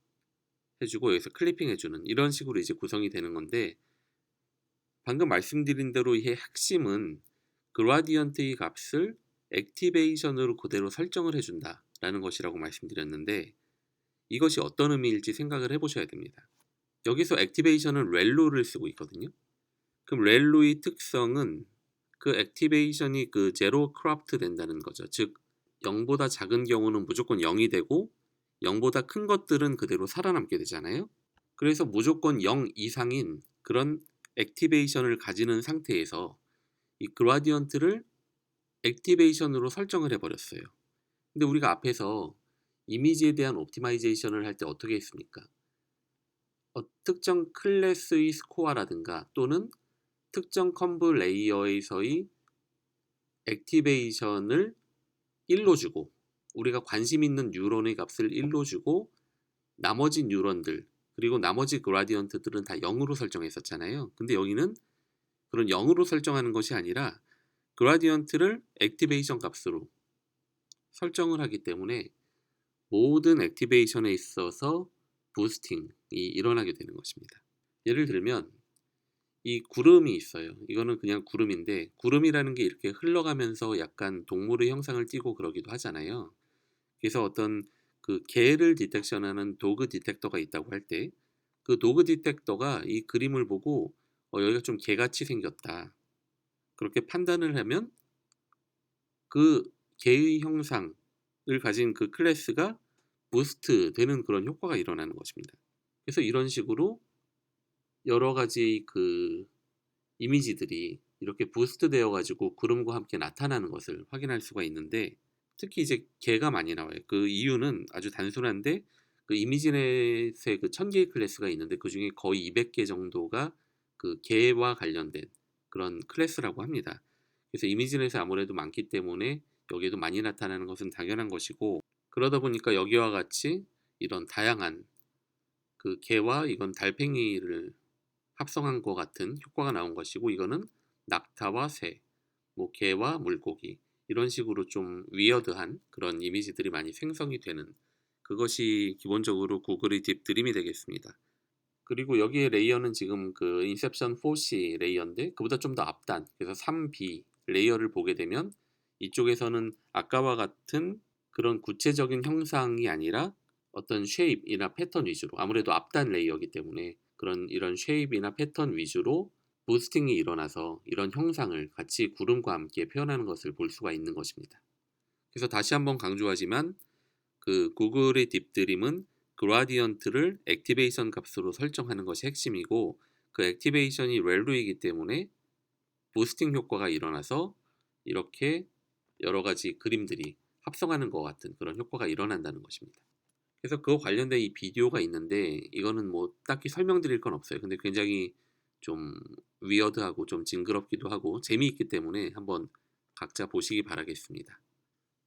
해주고, 여기서 클리핑 해주는, 이런 식으로 이제 구성이 되는 건데, 방금 말씀드린 대로 이 핵심은 그라디언트의 값을 액티베이션으로 그대로 설정을 해준다 라는 것이라고 말씀드렸는데, 이것이 어떤 의미일지 생각을 해보셔야 됩니다. 여기서 액티베이션은 렐로를 쓰고 있거든요. 그럼 렐로의 특성은 그 액티베이션이 그 제로 크롭트 된다는 거죠. 즉 0보다 작은 경우는 무조건 0이 되고 0보다 큰 것들은 그대로 살아남게 되잖아요. 그래서 무조건 0 이상인 그런 액티베이션을 가지는 상태에서 이 그라디언트를 액티베이션으로 설정을 해버렸어요. 근데 우리가 앞에서 이미지에 대한 옵티마이제이션을 할 때 어떻게 했습니까? 특정 클래스의 스코어라든가 또는 특정 컴브 레이어에서의 액티베이션을 1로 주고, 우리가 관심 있는 뉴런의 값을 1로 주고, 나머지 뉴런들 그리고 나머지 그라디언트들은 다 0으로 설정했었잖아요. 근데 여기는 그런 0으로 설정하는 것이 아니라 그라디언트를 액티베이션 값으로 설정을 하기 때문에 모든 액티베이션에 있어서 부스팅이 일어나게 되는 것입니다. 예를 들면 이 구름이 있어요. 이거는 그냥 구름인데, 구름이라는 게 이렇게 흘러가면서 약간 동물의 형상을 띠고 그러기도 하잖아요. 그래서 어떤 그 개를 디텍션하는 도그 디텍터가 있다고 할 때, 그 도그 디텍터가 이 그림을 보고 여기가 좀 개같이 생겼다, 그렇게 판단을 하면 그 개의 형상을 가진 그 클래스가 부스트 되는 그런 효과가 일어나는 것입니다. 그래서 이런 식으로 여러 가지 그 이미지들이 이렇게 부스트 되어 가지고 구름과 함께 나타나는 것을 확인할 수가 있는데, 특히 이제 개가 많이 나와요. 그 이유는 아주 단순한데, 그 이미지넷에 그 1000개의 클래스가 있는데 그중에 거의 200개 정도가 그 개와 관련된 그런 클래스라고 합니다. 그래서 이미지넷에 아무래도 많기 때문에 여기에도 많이 나타나는 것은 당연한 것이고, 그러다 보니까 여기와 같이 이런 다양한 그 개와 이건 달팽이를 합성한 것 같은 효과가 나온 것이고, 이거는 낙타와 새, 뭐 개와 물고기, 이런 식으로 좀 위어드한 그런 이미지들이 많이 생성이 되는, 그것이 기본적으로 구글의 딥드림이 되겠습니다. 그리고 여기에 레이어는 지금 그 인셉션 4C 레이어인데 그보다 좀 더 앞단, 그래서 3B 레이어를 보게 되면 이쪽에서는 아까와 같은 그런 구체적인 형상이 아니라 어떤 쉐입이나 패턴 위주로, 아무래도 앞단 레이어이기 때문에 그런 이런 쉐입이나 패턴 위주로 부스팅이 일어나서 이런 형상을 같이 구름과 함께 표현하는 것을 볼 수가 있는 것입니다. 그래서 다시 한번 강조하지만 그 구글의 딥드림은 그라디언트를 액티베이션 값으로 설정하는 것이 핵심이고, 그 액티베이션이 렐루이기 때문에 부스팅 효과가 일어나서 이렇게 여러 가지 그림들이 합성하는 것 같은 그런 효과가 일어난다는 것입니다. 그래서 그거 관련된 이 비디오가 있는데 이거는 뭐 딱히 설명드릴 건 없어요. 근데 굉장히 좀 위어드하고 좀 징그럽기도 하고 재미있기 때문에 한번 각자 보시기 바라겠습니다.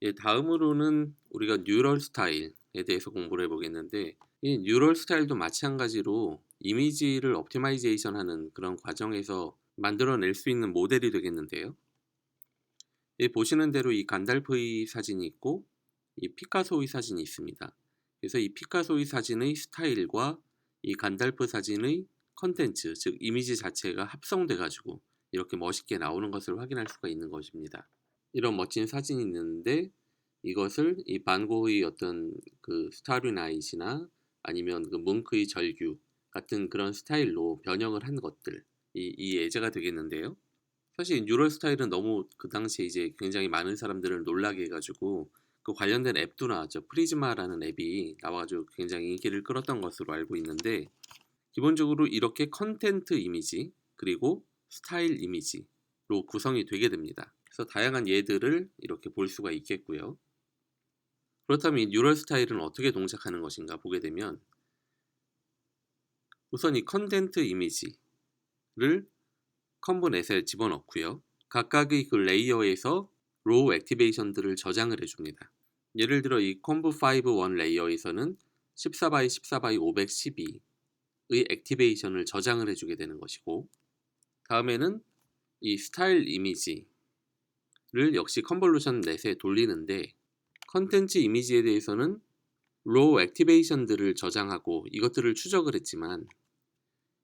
예, 다음으로는 우리가 뉴럴 스타일에 대해서 공부를 해보겠는데, 이 뉴럴 스타일도 마찬가지로 이미지를 옵티마이제이션 하는 그런 과정에서 만들어낼 수 있는 모델이 되겠는데요. 예, 보시는 대로 이 간달프의 사진이 있고 이 피카소의 사진이 있습니다. 그래서 이 피카소의 사진의 스타일과 이 간달프 사진의 컨텐츠, 즉 이미지 자체가 합성돼 가지고 이렇게 멋있게 나오는 것을 확인할 수가 있는 것입니다. 이런 멋진 사진이 있는데 이것을 이 반 고흐의 어떤 그 스타리 나잇이나 아니면 그 뭉크의 절규 같은 그런 스타일로 변형을 한 것들, 이 예제가 되겠는데요. 사실 뉴럴 스타일은 너무 그 당시에 이제 굉장히 많은 사람들을 놀라게 해가지고 그 관련된 앱도 나왔죠. 프리즈마라는 앱이 나와가지고 굉장히 인기를 끌었던 것으로 알고 있는데, 기본적으로 이렇게 컨텐트 이미지 그리고 스타일 이미지로 구성이 되게 됩니다. 그래서 다양한 예들을 이렇게 볼 수가 있겠고요. 그렇다면 이 뉴럴 스타일은 어떻게 동작하는 것인가 보게 되면, 우선 이 컨텐트 이미지를 컴브넷에 집어넣고요. 각각의 그 레이어에서 로우 액티베이션들을 저장을 해줍니다. 예를 들어 이 컴브5 1 레이어에서는 14x14x 512의 액티베이션을 저장을 해주게 되는 것이고, 다음에는 이 스타일 이미지를 역시 컨볼루션 넷에 돌리는데, 컨텐츠 이미지에 대해서는 로우 액티베이션들을 저장하고 이것들을 추적을 했지만,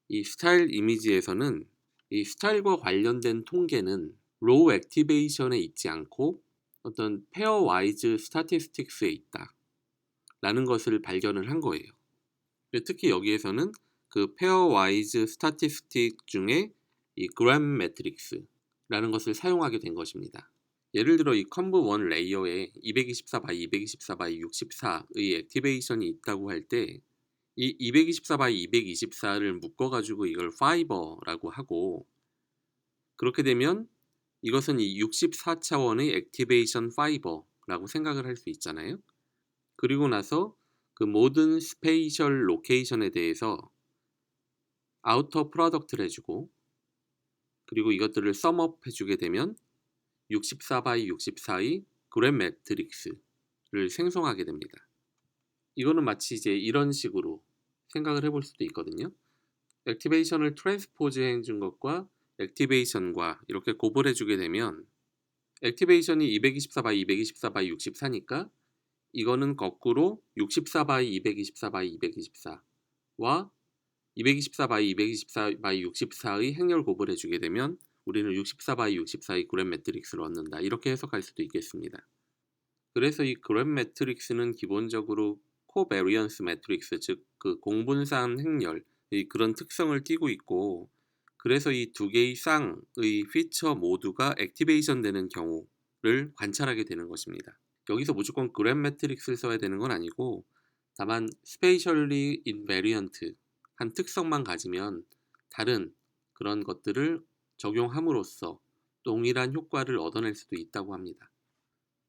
이 스타일 이미지에서는 이 스타일과 관련된 통계는 로우 액티베이션에 있지 않고 어떤 페어와이즈 스타티스틱스에 있다 라는 것을 발견을 한 거예요. 특히 여기에서는 그 페어와이즈 스타티스틱 중에 이 그램 매트릭스라는 것을 사용하게 된 것입니다. 예를 들어 이 컴브1 레이어에 224x 224x 64의 액티베이션이 있다고 할 때 이 224x 224를 묶어가지고 이걸 파이버라고 하고, 그렇게 되면 이것은 이 64차원의 액티베이션 파이버라고 생각을 할 수 있잖아요. 그리고 나서 그 모든 스페이셜 로케이션에 대해서 아우터 프로덕트를 해주고, 그리고 이것들을 썸업 해주게 되면 64x 64의 그램 매트릭스를 생성하게 됩니다. 이거는 마치 이제 이런 식으로 생각을 해볼 수도 있거든요. 액티베이션을 트랜스포즈 해준 것과 액티베이션과 이렇게 곱을 해주게 되면, 액티베이션이 224x 224x 64니까 이거는 거꾸로 64x 224x 224와 224x 224x 64의 행렬 곱을 해주게 되면 우리는 64x 64의 그램 매트릭스를 얻는다, 이렇게 해석할 수도 있겠습니다. 그래서 이 그램 매트릭스는 기본적으로 코베리언스 매트릭스, 즉 그 공분산 행렬, 그런 특성을 띠고 있고, 그래서 이 두 개의 쌍의 피처 모두가 액티베이션 되는 경우를 관찰하게 되는 것입니다. 여기서 무조건 그램 매트릭스를 써야 되는 건 아니고, 다만 스페이셜리 인베리언트 한 특성만 가지면 다른 그런 것들을 적용함으로써 동일한 효과를 얻어낼 수도 있다고 합니다.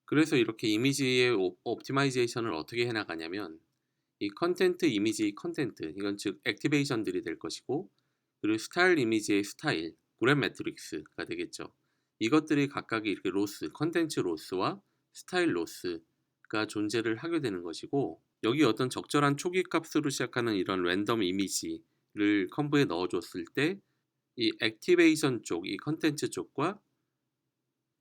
그래서 이렇게 이미지의 옵티마이제이션을 어떻게 해나가냐면, 이 컨텐트 이미지 컨텐트, 이건 즉 액티베이션들이 될 것이고, 그리고 스타일 이미지의 스타일, 그램 매트릭스가 되겠죠. 이것들이 각각이 이렇게 로스, 컨텐츠 로스와 스타일 로스가 존재를 하게 되는 것이고, 여기 어떤 적절한 초기 값으로 시작하는 이런 랜덤 이미지를 컴브에 넣어줬을 때 이 액티베이션 쪽, 이 컨텐츠 쪽과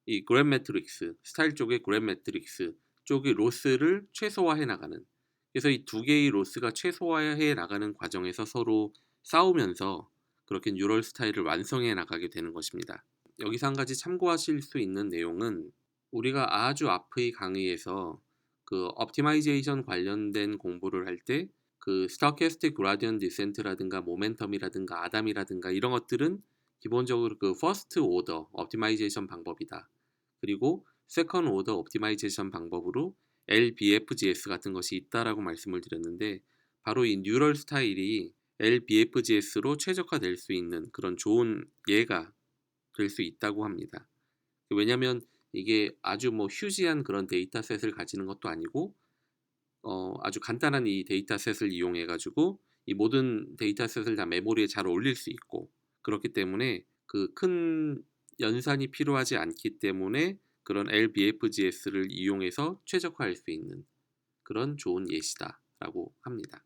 이 그램 매트릭스, 스타일 쪽의 그램 매트릭스 쪽의 로스를 최소화해 나가는, 그래서 이 두 개의 로스가 최소화해 나가는 과정에서 서로 싸우면서 그렇게 뉴럴 스타일을 완성해 나가게 되는 것입니다. 여기서 한 가지 참고하실 수 있는 내용은, 우리가 아주 앞의 강의에서 그 옵티마이제이션 관련된 공부를 할 때 그 스토캐스틱 그라디언 디센트라든가 모멘텀이라든가 아담이라든가 이런 것들은 기본적으로 그 퍼스트 오더 옵티마이제이션 방법이다. 그리고 세컨 오더 옵티마이제이션 방법으로 LBFGS 같은 것이 있다라고 말씀을 드렸는데, 바로 이 뉴럴 스타일이 LBFGS로 최적화될 수 있는 그런 좋은 예가 될 수 있다고 합니다. 왜냐하면 이게 아주 뭐 휴지한 그런 데이터셋을 가지는 것도 아니고, 아주 간단한 이 데이터셋을 이용해 가지고 이 모든 데이터셋을 다 메모리에 잘 올릴 수 있고, 그렇기 때문에 그 큰 연산이 필요하지 않기 때문에 그런 LBFGS를 이용해서 최적화할 수 있는 그런 좋은 예시다라고 합니다.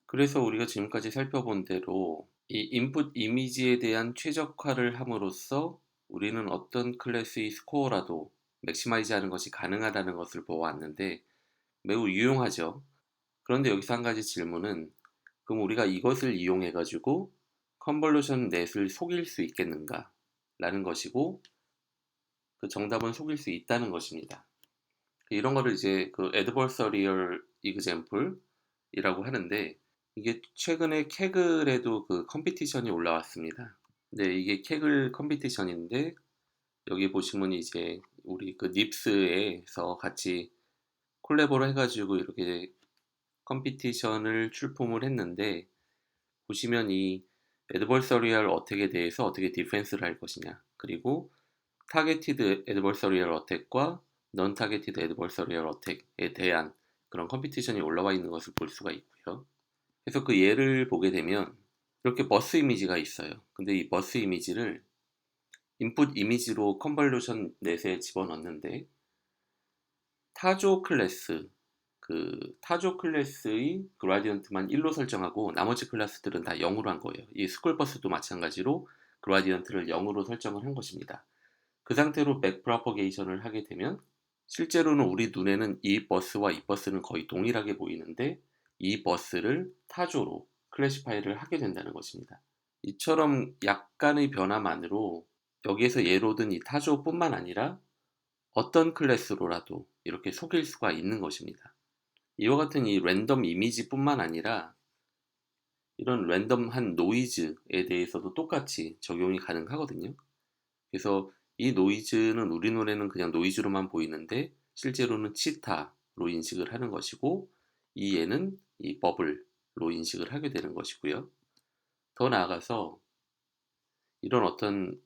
그래서 우리가 지금까지 살펴본 대로 이 인풋 이미지에 대한 최적화를 함으로써 우리는 어떤 클래스의 스코어라도 맥시마이즈하는 것이 가능하다는 것을 보았는데, 매우 유용하죠. 그런데 여기서 한 가지 질문은, 그럼 우리가 이것을 이용해 가지고 컨볼루션 넷을 속일 수 있겠는가? 라는 것이고, 그 정답은 속일 수 있다는 것입니다. 이런 거를 이제 그 adversarial example이라고 하는데, 이게 최근에 캐글에도 그 컴피티션이 올라왔습니다. 네, 이게 캐글 컴피티션인데, 여기 보시면 이제 우리 그 닙스에서 같이 콜라보를 해가지고 이렇게 컴피티션을 출품을 했는데, 보시면 이 adversarial 어택에 대해서 어떻게 디펜스를 할 것이냐, 그리고 타겟티드 애드버서리얼 어택과 넌 타겟티드 애드버서리얼 어택에 대한 그런 컴피티션이 올라와 있는 것을 볼 수가 있고요. 그래서 그 예를 보게 되면 이렇게 버스 이미지가 있어요. 근데 이 버스 이미지를 인풋 이미지로 컨볼루션 넷에 집어넣는데, 타조 클래스, 그 타조 클래스의 그라디언트만 1로 설정하고 나머지 클래스들은 다 0으로 한 거예요. 이 스쿨버스도 마찬가지로 그라디언트를 0으로 설정을 한 것입니다. 그 상태로 백프로퍼게이션을 하게 되면 실제로는 우리 눈에는 이 버스와 이 버스는 거의 동일하게 보이는데, 이 버스를 타조로 클래시파이를 하게 된다는 것입니다. 이처럼 약간의 변화만으로 여기에서 예로 든 이 타조뿐만 아니라 어떤 클래스로라도 이렇게 속일 수가 있는 것입니다. 이와 같은 이 랜덤 이미지뿐만 아니라 이런 랜덤한 노이즈에 대해서도 똑같이 적용이 가능하거든요. 그래서 이 노이즈는 우리 눈에는 그냥 노이즈로만 보이는데 실제로는 치타로 인식을 하는 것이고, 이 얘는 이 버블로 인식을 하게 되는 것이고요. 더 나아가서 이런 어떤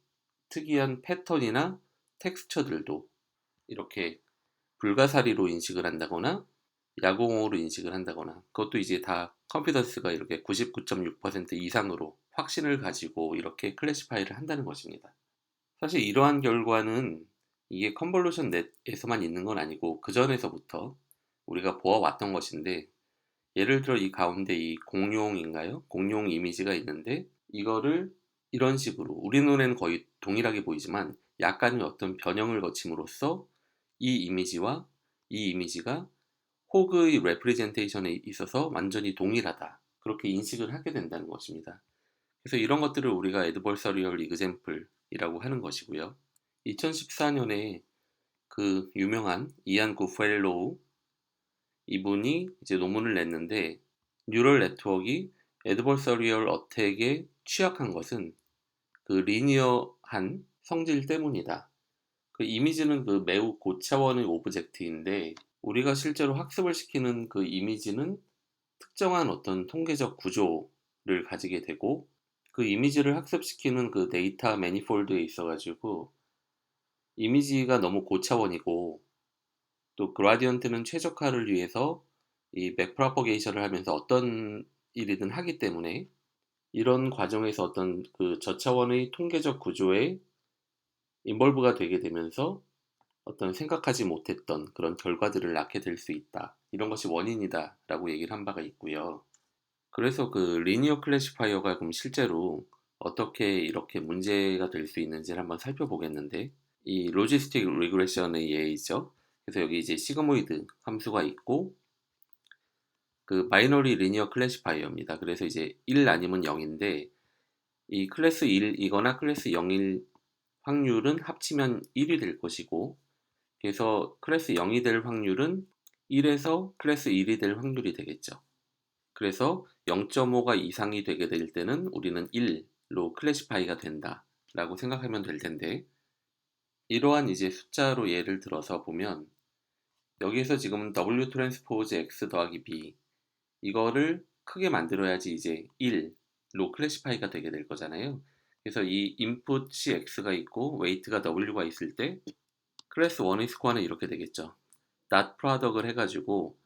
특이한 패턴이나 텍스처들도 이렇게 불가사리로 인식을 한다거나 야공으로 인식을 한다거나, 그것도 이제 다 컨피던스가 이렇게 99.6% 이상으로 확신을 가지고 이렇게 클래시파이를 한다는 것입니다. 사실 이러한 결과는 이게 컨볼루션 넷에서만 있는 건 아니고 그 전에서부터 우리가 보아왔던 것인데, 예를 들어 이 가운데 이 공룡인가요? 공룡 이미지가 있는데, 이거를 이런 식으로 우리 눈에는 거의 동일하게 보이지만 약간의 어떤 변형을 거침으로써 이 이미지와 이 이미지가 호그의 레프리젠테이션에 있어서 완전히 동일하다, 그렇게 인식을 하게 된다는 것입니다. 그래서 이런 것들을 우리가 adversarial example이라고 하는 것이고요. 2014년에 그 유명한 이안 구펠로우 이분이 이제 논문을 냈는데, 뉴럴 네트워크가 adversarial 어택에 취약한 것은 그 리니어한 성질 때문이다. 그 이미지는 그 매우 고차원의 오브젝트인데, 우리가 실제로 학습을 시키는 그 이미지는 특정한 어떤 통계적 구조를 가지게 되고, 그 이미지를 학습시키는 그 데이터 매니폴드에 있어가지고 이미지가 너무 고차원이고, 또 그라디언트는 최적화를 위해서 이 백프로퍼게이션을 하면서 어떤 일이든 하기 때문에 이런 과정에서 어떤 그 저차원의 통계적 구조에 인볼브가 되게 되면서 어떤 생각하지 못했던 그런 결과들을 낳게 될 수 있다. 이런 것이 원인이다라고 얘기를 한 바가 있고요. 그래서 그 리니어 클래시파이어가 그럼 실제로 어떻게 이렇게 문제가 될 수 있는지를 한번 살펴보겠는데, 이 로지스틱 리그레션의 예이죠. 그래서 여기 이제 시그모이드 함수가 있고 그 바이너리 리니어 클래시파이어입니다. 그래서 이제 1 아니면 0인데 이 클래스 1이거나 클래스 0일 확률은 합치면 1이 될 것이고, 그래서 클래스 0이 될 확률은 1에서 클래스 1이 될 확률이 되겠죠. 그래서 0.5가 이상이 되게 될 때는 우리는 1로 클래시파이가 된다 라고 생각하면 될 텐데, 이러한 이제 숫자로 예를 들어서 보면 여기에서 지금 W 트랜스포즈 X 더하기 B 이거를 크게 만들어야지 이제 1로 클래시파이가 되게 될 거잖아요. 그래서 이 인풋이 X가 있고 웨이트가 W가 있을 때 클래스 1의 스코어는 이렇게 되겠죠. 닷 프로덕을 해가지고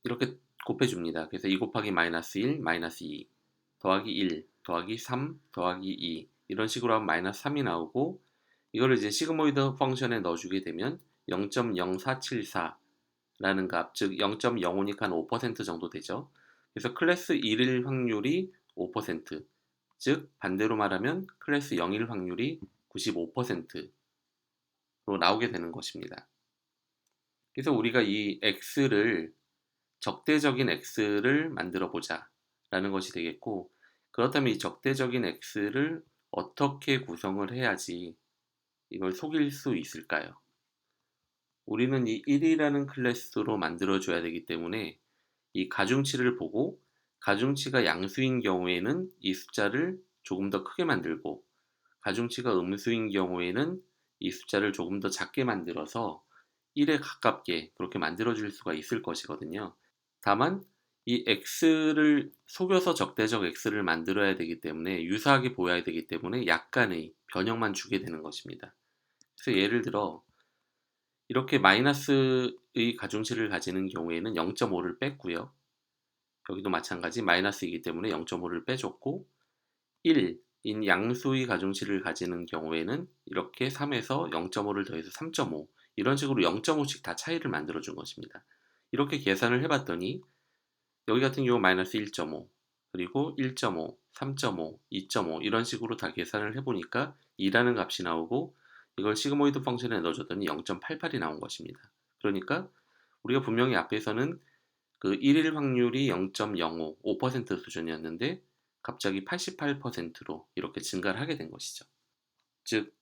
이렇게 곱해줍니다. 그래서 2 곱하기 마이너스 1, 마이너스 2 더하기 1 더하기 3 더하기 2 이런 식으로 하면 마이너스 3이 나오고, 이거를 이제 시그모이드 펑션에 넣어주게 되면 0.0474라는 값, 즉 0.05니까 한 5% 정도 되죠. 그래서 클래스 1일 확률이 5%, 즉 반대로 말하면 클래스 0일 확률이 95%로 나오게 되는 것입니다. 그래서 우리가 이 x를 적대적인 x를 만들어 보자 라는 것이 되겠고, 그렇다면 이 적대적인 x를 어떻게 구성을 해야지 이걸 속일 수 있을까요? 우리는 이 1이라는 클래스로 만들어 줘야 되기 때문에 이 가중치를 보고 가중치가 양수인 경우에는 이 숫자를 조금 더 크게 만들고, 가중치가 음수인 경우에는 이 숫자를 조금 더 작게 만들어서 1에 가깝게 그렇게 만들어 줄 수가 있을 것이거든요. 다만 이 x를 속여서 적대적 x를 만들어야 되기 때문에 유사하게 보여야 되기 때문에 약간의 변형만 주게 되는 것입니다. 그래서 예를 들어 이렇게 마이너스의 가중치를 가지는 경우에는 0.5를 뺐고요. 여기도 마찬가지 마이너스이기 때문에 0.5를 빼줬고, 1인 양수의 가중치를 가지는 경우에는 이렇게 3에서 0.5를 더해서 3.5 이런 식으로 0.5씩 다 차이를 만들어 준 것입니다. 이렇게 계산을 해봤더니 여기 같은 경우 마이너스 1.5 그리고 1.5, 3.5, 2.5 이런 식으로 다 계산을 해보니까 2라는 값이 나오고, 이걸 시그모이드 펑션에 넣어줬더니 0.88이 나온 것입니다. 그러니까 우리가 분명히 앞에서는 그 1일 확률이 0.05, 5% 수준이었는데 갑자기 88%로 이렇게 증가를 하게 된 것이죠. 즉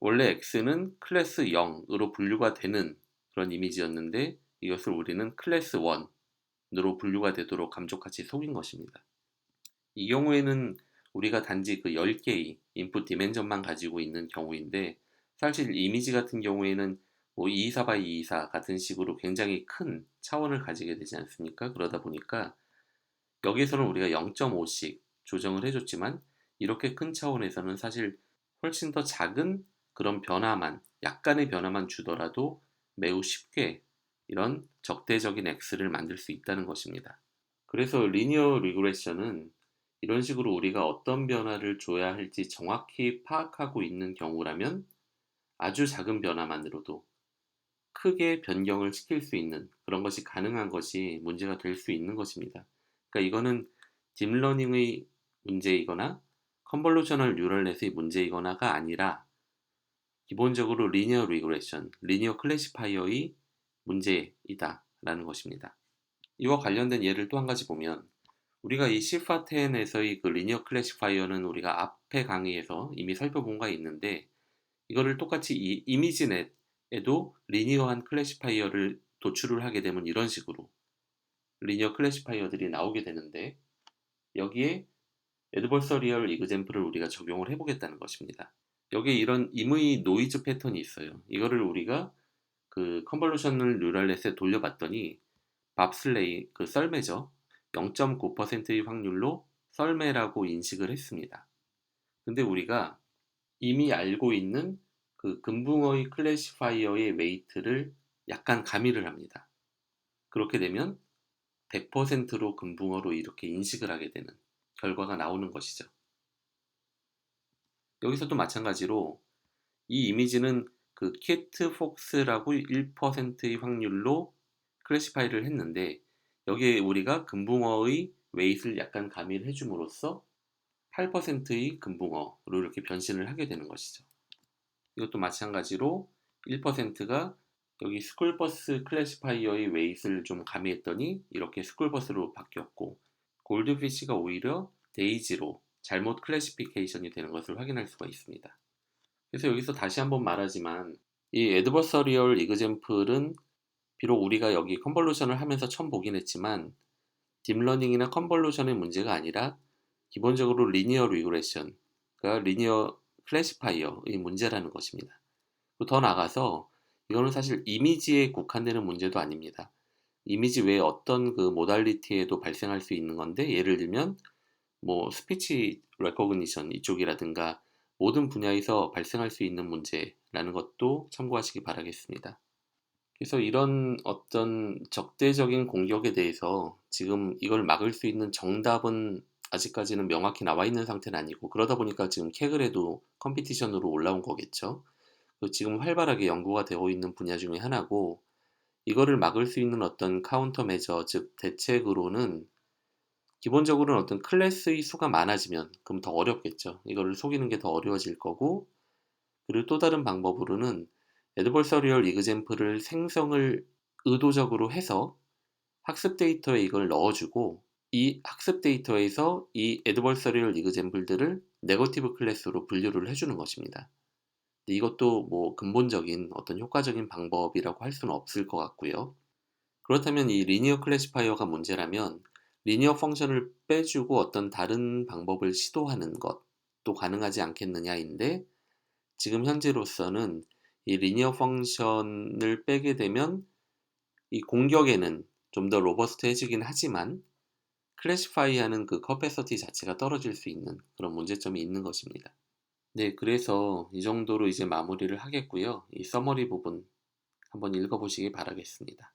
원래 x는 클래스 0으로 분류가 되는 그런 이미지였는데 이것을 우리는 클래스 1으로 분류가 되도록 감쪽같이 속인 것입니다. 이 경우에는 우리가 단지 그 10개의 인풋 디멘전만 가지고 있는 경우인데, 사실 이미지 같은 경우에는 뭐 224 by 224 같은 식으로 굉장히 큰 차원을 가지게 되지 않습니까? 그러다 보니까 여기에서는 우리가 0.5씩 조정을 해줬지만 이렇게 큰 차원에서는 사실 훨씬 더 작은 그런 변화만, 약간의 변화만 주더라도 매우 쉽게 이런 적대적인 X를 만들 수 있다는 것입니다. 그래서 리니어 리그레션은 이런 식으로 우리가 어떤 변화를 줘야 할지 정확히 파악하고 있는 경우라면 아주 작은 변화만으로도 크게 변경을 시킬 수 있는 그런 것이 가능한 것이 문제가 될 수 있는 것입니다. 그러니까 이거는 딥러닝의 문제이거나 컨볼루셔널 뉴럴넷의 문제이거나가 아니라 기본적으로 리니어 리그레션, 리니어 클래시파이어의 문제이다라는 것입니다. 이와 관련된 예를 또 한 가지 보면, 우리가 이 시파10에서의 그 리니어 클래시파이어는 우리가 앞에 강의에서 이미 살펴본 바 있는데, 이거를 똑같이 이 이미지넷에도 리니어한 클래시파이어를 도출을 하게 되면 이런 식으로 리니어 클래시파이어들이 나오게 되는데, 여기에 애드버서리얼 이그젬플을 우리가 적용을 해보겠다는 것입니다. 여기에 이런 임의 노이즈 패턴이 있어요. 이거를 우리가 그 컨볼루셔널 뉴럴넷에 돌려봤더니 밥슬레이 그 썰매죠. 0.9%의 확률로 썰매라고 인식을 했습니다. 근데 우리가 이미 알고 있는 그 금붕어의 클래시파이어의 웨이트를 약간 가미를 합니다. 그렇게 되면 100%로 금붕어로 이렇게 인식을 하게 되는 결과가 나오는 것이죠. 여기서도 마찬가지로 이 이미지는 그 키트 폭스라고 1%의 확률로 클래시파이를 했는데 여기에 우리가 금붕어의 웨이트를 약간 가미를 해줌으로써 8%의 금붕어로 이렇게 변신을 하게 되는 것이죠. 이것도 마찬가지로 1%가 여기 스쿨버스 클래시파이어의 웨이트를 좀 가미했더니 이렇게 스쿨버스로 바뀌었고, 골드피쉬가 오히려 데이지로 잘못 클래시피케이션이 되는 것을 확인할 수가 있습니다. 그래서 여기서 다시 한번 말하지만 이 애드버서리얼 이그젬플은 비록 우리가 여기 컨볼루션을 하면서 처음 보긴 했지만 딥러닝이나 컨볼루션의 문제가 아니라 기본적으로 리니어 리그레션, 그러니까 리니어 클래시파이어의 문제라는 것입니다. 더 나아가서 이거는 사실 이미지에 국한되는 문제도 아닙니다. 이미지 외에 어떤 그 모달리티에도 발생할 수 있는 건데, 예를 들면 뭐 스피치 레코그니션 이쪽이라든가 모든 분야에서 발생할 수 있는 문제라는 것도 참고하시기 바라겠습니다. 그래서 이런 어떤 적대적인 공격에 대해서 지금 이걸 막을 수 있는 정답은 아직까지는 명확히 나와 있는 상태는 아니고, 그러다 보니까 지금 캐글에도 컴피티션으로 올라온 거겠죠. 지금 활발하게 연구가 되고 있는 분야 중에 하나고, 이거를 막을 수 있는 어떤 카운터 메저, 즉 대책으로는 기본적으로는 어떤 클래스의 수가 많아지면 그럼 더 어렵겠죠. 이거를 속이는 게 더 어려워질 거고, 그리고 또 다른 방법으로는 애드버서리얼 이그젬플을 생성을 의도적으로 해서 학습 데이터에 이걸 넣어주고, 이 학습 데이터에서 이 애드버서리얼 이그젬플들을 네거티브 클래스로 분류를 해주는 것입니다. 이것도 뭐 근본적인 어떤 효과적인 방법이라고 할 수는 없을 것 같고요. 그렇다면 이 리니어 클래시파이어가 문제라면 리니어 펑션을 빼주고 어떤 다른 방법을 시도하는 것도 가능하지 않겠느냐인데, 지금 현재로서는 이 리니어 펑션을 빼게 되면 이 공격에는 좀 더 로버스트해지긴 하지만 클래시파이하는 그 커패서티 자체가 떨어질 수 있는 그런 문제점이 있는 것입니다. 네, 그래서 이 정도로 이제 마무리를 하겠고요. 이 서머리 부분 한번 읽어보시기 바라겠습니다.